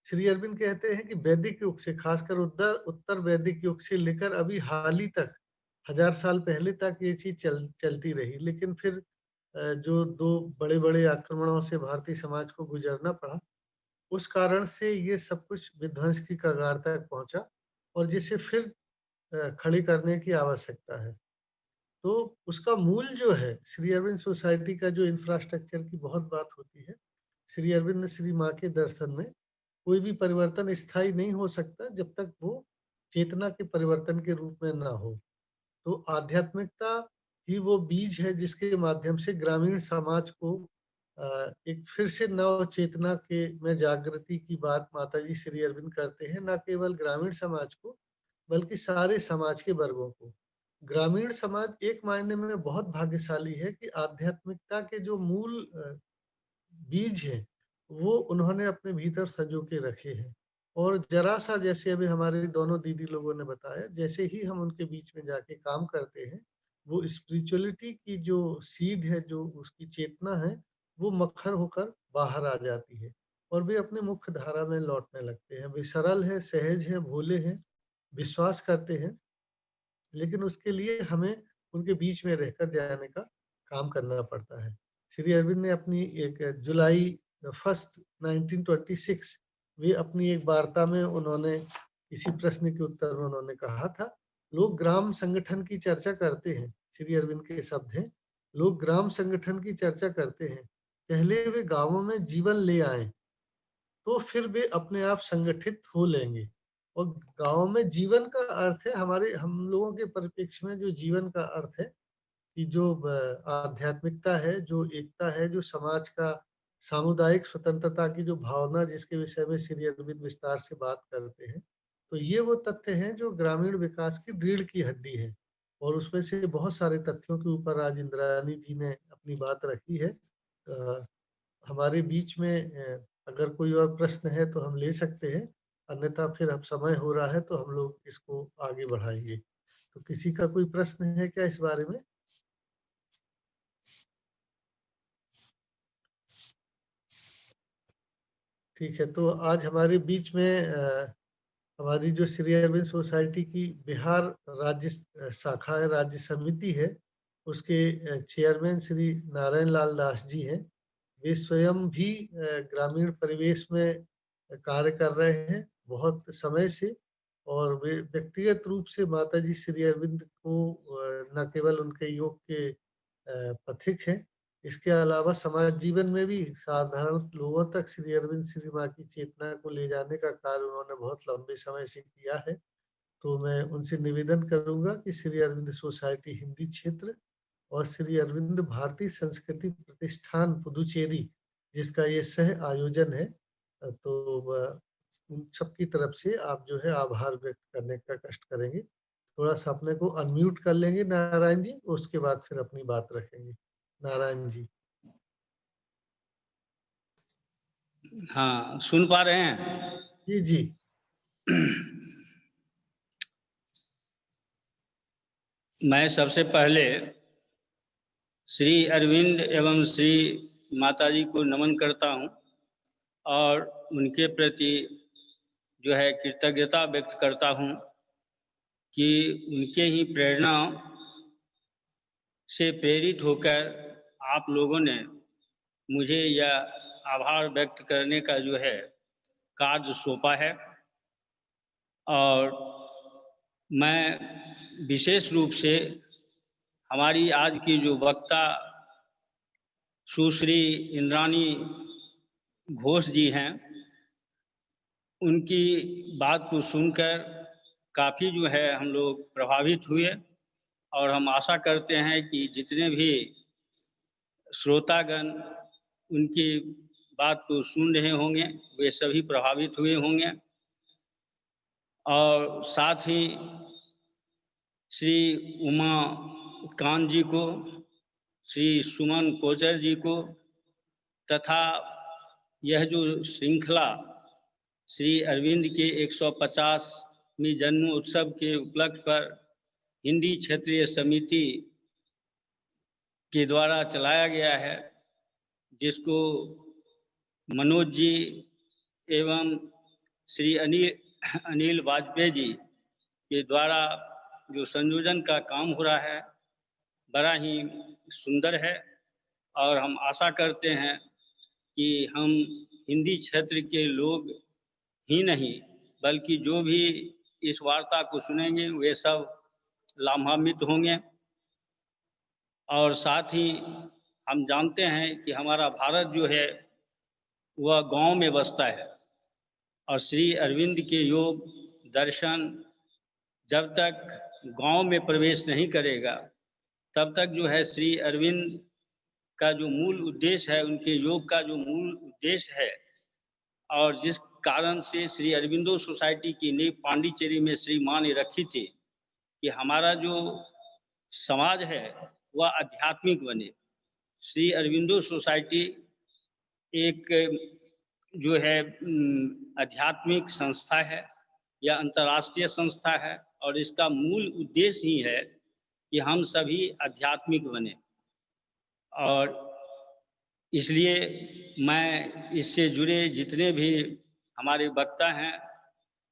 श्री अरविंद कहते हैं कि वैदिक युग से, खासकर उत्तर वैदिक युग से लेकर अभी हाल ही तक, 1000 साल पहले तक ये चीज चलती रही। लेकिन फिर जो 2 बड़े-बड़े आक्रमणों से भारतीय समाज को गुजरना पड़ा, उस कारण से ये सब कुछ विध्वंस की कगार तक पहुंचा और जिसे फिर खड़ी करने की आवश्यकता है। तो उसका मूल जो है, श्री अरविंद सोसाइटी का जो इंफ्रास्ट्रक्चर की बहुत बात होती है, श्री अरविंद श्री माँ के दर्शन में कोई भी परिवर्तन स्थायी नहीं हो सकता जब तक वो चेतना के परिवर्तन के रूप में ना हो। तो आध्यात्मिकता ही वो बीज है जिसके माध्यम से ग्रामीण समाज को एक फिर से नव चेतना के में जागृति की बात माताजी श्री अरविंद करते हैं, न केवल ग्रामीण समाज को बल्कि सारे समाज के वर्गों को। ग्रामीण समाज एक मायने में बहुत भाग्यशाली है कि आध्यात्मिकता के जो मूल बीज है वो उन्होंने अपने भीतर संजो के रखे हैं और जरा सा, जैसे अभी हमारे दोनों दीदी लोगों ने बताया, जैसे ही हम उनके बीच में जाके काम करते हैं, वो स्पिरिचुअलिटी की जो सीड है, जो उसकी चेतना है, वो मक्खर होकर बाहर आ जाती है और वे अपने मुख्य धारा में लौटने लगते हैं। वे सरल है, सहज है, भोले हैं, विश्वास करते हैं, लेकिन उसके लिए हमें उनके बीच में रहकर जाने का काम करना पड़ता है। श्री अरविंद ने अपनी एक जुलाई 1 1926 वे अपनी एक वार्ता में उन्होंने इसी प्रश्न के उत्तर में उन्होंने कहा था, लोग ग्राम संगठन की चर्चा करते हैं। श्री अरविंद के शब्द हैं, लोग ग्राम संगठन की चर्चा करते हैं, पहले वे गांवों में जीवन ले आए तो फिर वे अपने आप संगठित हो लेंगे। और गांव में जीवन का अर्थ है, हमारे हम लोगों के परिप्रेक्ष्य में जो जीवन का अर्थ है कि जो आध्यात्मिकता है, जो एकता है, जो समाज का सामुदायिक स्वतंत्रता की जो भावना, जिसके विषय में श्री अरविंद विस्तार से बात करते हैं, तो ये वो तथ्य हैं जो ग्रामीण विकास की रीढ़ की हड्डी है और उसमें से बहुत सारे तथ्यों के ऊपर आज इंद्रानी जी ने अपनी बात रखी है। हमारे बीच में अगर कोई और प्रश्न है तो हम ले सकते हैं, अन्यथा फिर अब समय हो रहा है तो हम लोग इसको आगे बढ़ाएंगे। तो किसी का कोई प्रश्न है क्या इस बारे में? ठीक है, तो आज हमारे बीच में हमारी जो श्री अरविंद सोसाइटी की बिहार राज्य शाखा है, राज्य समिति है, उसके चेयरमैन श्री नारायण लाल दास जी हैं। वे स्वयं भी ग्रामीण परिवेश में कार्य कर रहे हैं बहुत समय से और वे व्यक्तिगत रूप से माताजी श्री अरविंद को न केवल उनके योग के पथिक हैं, इसके अलावा समाज जीवन में भी साधारण लोगों तक श्री अरविंद श्री माँ की चेतना को ले जाने का कार्य उन्होंने बहुत लंबे समय से किया है। तो मैं उनसे निवेदन करूंगा कि श्री अरविंद सोसाइटी हिंदी क्षेत्र और श्री अरविंद भारतीय संस्कृति प्रतिष्ठान पुदुचेरी, जिसका ये सह आयोजन है, तो उन सबकी तरफ से आप जो है आभार व्यक्त करने का कष्ट करेंगे। थोड़ा सा अपने को अनम्यूट कर लेंगे नारायण जी, उसके बाद फिर अपनी बात रखेंगे। नारायण जी। हाँ, सुन पा रहे हैं? जी जी। मैं सबसे पहले श्री अरविंद एवं श्री माताजी को नमन करता हूँ और उनके प्रति जो है कृतज्ञता व्यक्त करता हूँ कि उनके ही प्रेरणा से प्रेरित होकर आप लोगों ने मुझे यह आभार व्यक्त करने का जो है कार्य सौंपा है। और मैं विशेष रूप से हमारी आज की जो वक्ता सुश्री इंद्राणी घोष जी हैं, उनकी बात को सुनकर काफ़ी जो है हम लोग प्रभावित हुए। और हम आशा करते हैं कि जितने भी श्रोतागण उनकी बात को सुन रहे होंगे वे सभी प्रभावित हुए होंगे। और साथ ही श्री उमा कांत जी को, श्री सुमन कोचर जी को तथा यह जो श्रृंखला श्री अरविंद के 150वीं जन्म उत्सव के उपलक्ष्य पर हिंदी क्षेत्रीय समिति के द्वारा चलाया गया है, जिसको मनोज जी एवं श्री अनिल वाजपेयी जी के द्वारा जो संयोजन का काम हो रहा है, बड़ा ही सुंदर है। और हम आशा करते हैं कि हम हिंदी क्षेत्र के लोग ही नहीं बल्कि जो भी इस वार्ता को सुनेंगे वे सब लाभान्वित होंगे। और साथ ही हम जानते हैं कि हमारा भारत जो है वह गांव में बसता है, और श्री अरविंद के योग दर्शन जब तक गांव में प्रवेश नहीं करेगा तब तक जो है श्री अरविंद का जो मूल उद्देश्य है, उनके योग का जो मूल उद्देश्य है, और जिस कारण से श्री अरविंदो सोसाइटी की नींव पांडिचेरी में श्री मां ने रखी थी कि हमारा जो समाज है वह आध्यात्मिक बने। श्री अरविंदो सोसाइटी एक जो है आध्यात्मिक संस्था है या अंतर्राष्ट्रीय संस्था है, और इसका मूल उद्देश्य ही है कि हम सभी आध्यात्मिक बने। और इसलिए मैं इससे जुड़े जितने भी हमारे वक्ता हैं,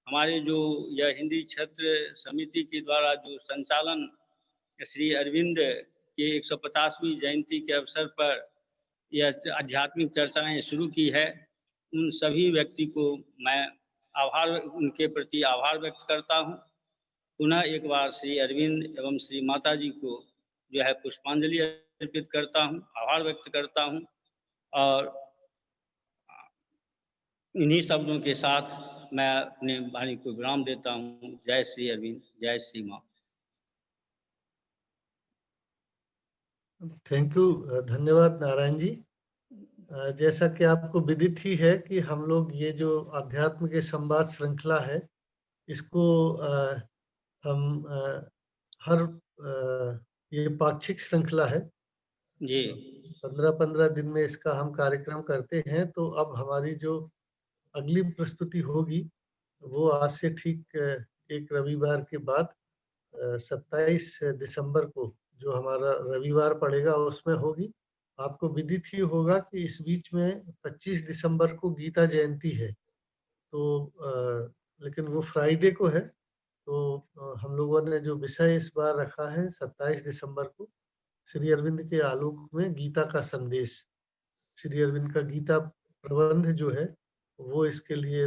हमारे जो यह हिंदी क्षेत्र समिति के द्वारा जो संचालन श्री अरविंद के 150वीं जयंती के अवसर पर यह आध्यात्मिक चर्चाएं शुरू की है, उन सभी व्यक्ति को मैं उनके प्रति आभार व्यक्त करता हूं। पुनः एक बार श्री अरविंद एवं श्री माता जी को जो है पुष्पांजलि अर्पित करता हूं, आभार व्यक्त करता हूं। और इन्हीं शब्दों के साथ मैं अपने वाणी को विराम देता हूं। जय श्री अरविंद, जय श्री मां। थैंक यू, धन्यवाद नारायण जी। जैसा कि आपको विदित ही है कि हम लोग ये जो अध्यात्म के संवाद श्रृंखला है, इसको हम हर ये पाक्षिक श्रृंखला है जी, 15-15 दिन में इसका हम कार्यक्रम करते हैं। तो अब हमारी जो अगली प्रस्तुति होगी वो आज से ठीक एक रविवार के बाद 27 दिसंबर को जो हमारा रविवार पड़ेगा उसमें होगी। आपको विदित ही होगा कि इस बीच में 25 दिसंबर को गीता जयंती है, तो लेकिन वो फ्राइडे को है। तो हम लोगों ने जो विषय इस बार रखा है 27 दिसंबर को श्री अरविंद के आलोक में गीता का संदेश, श्री अरविंद का गीता प्रबंध जो है वो इसके लिए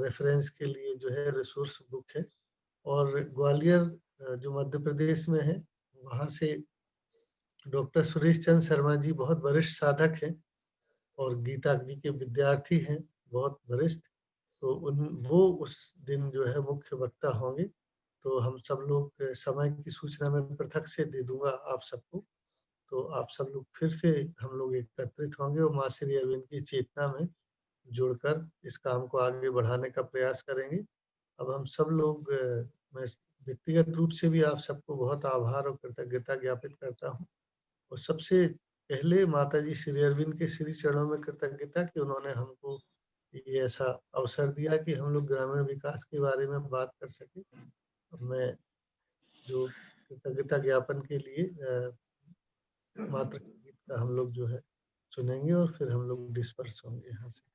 रेफरेंस के लिए जो है रिसोर्स बुक है। और ग्वालियर जो मध्य प्रदेश में है वहाँ से डॉक्टर सुरेश चंद्र शर्मा जी बहुत वरिष्ठ साधक हैं और गीता जी के विद्यार्थी हैं बहुत वरिष्ठ, तो वो उस दिन जो है मुख्य वक्ता होंगे। तो हम सब लोग समय की सूचना में पृथक से दे दूंगा आप सबको, तो आप सब लोग फिर से हम लोग एकत्रित होंगे और माँ श्री अरविंद की चेतना में जुड़कर इस काम को आगे बढ़ाने का प्रयास करेंगे। अब हम सब लोग, मैं व्यक्तिगत रूप से भी आप सबको बहुत आभार और कृतज्ञता ज्ञापित करता हूँ। और सबसे पहले माता जी श्री अरविंद के श्री चरणों में कृतज्ञता कि उन्होंने हमको ये ऐसा अवसर दिया कि हम लोग ग्रामीण विकास के बारे में बात कर सके। मैं जो कृतज्ञता ज्ञापन के लिए मातृ संगीत का हम लोग जो है सुनेंगे और फिर हम लोग डिस्पर्स होंगे यहाँ से।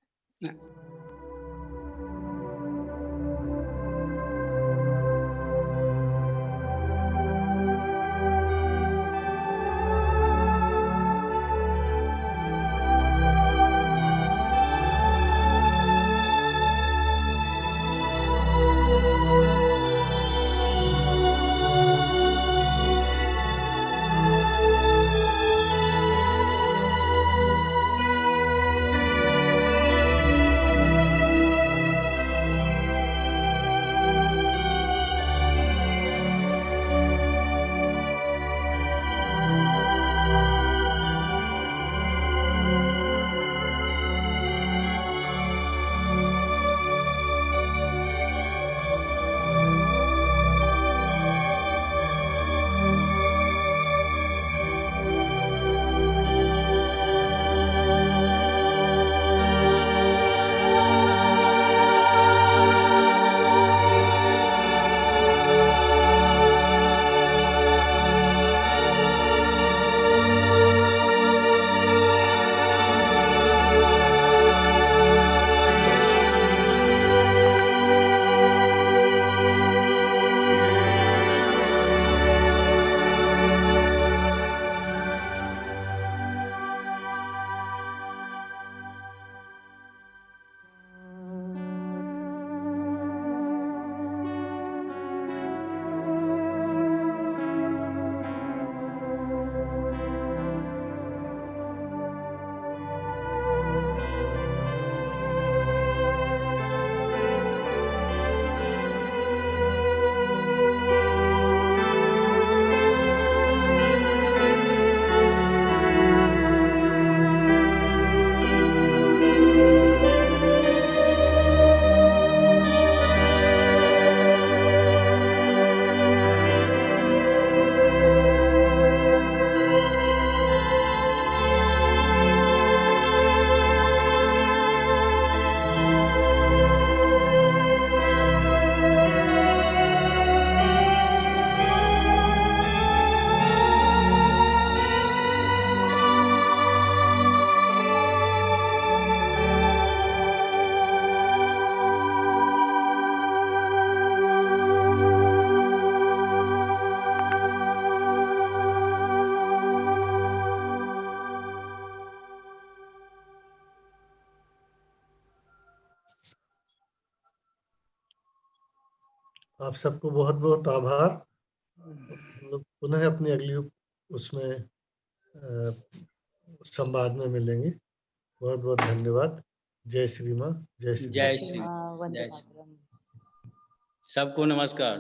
आप सबको बहुत बहुत आभार। हम लोग पुनः अपनी अगली उसमें संवाद में मिलेंगे। बहुत बहुत धन्यवाद। जय श्री माँ, जय श्री जय राम। श्री वंदे जय श्री मातरम। सबको नमस्कार।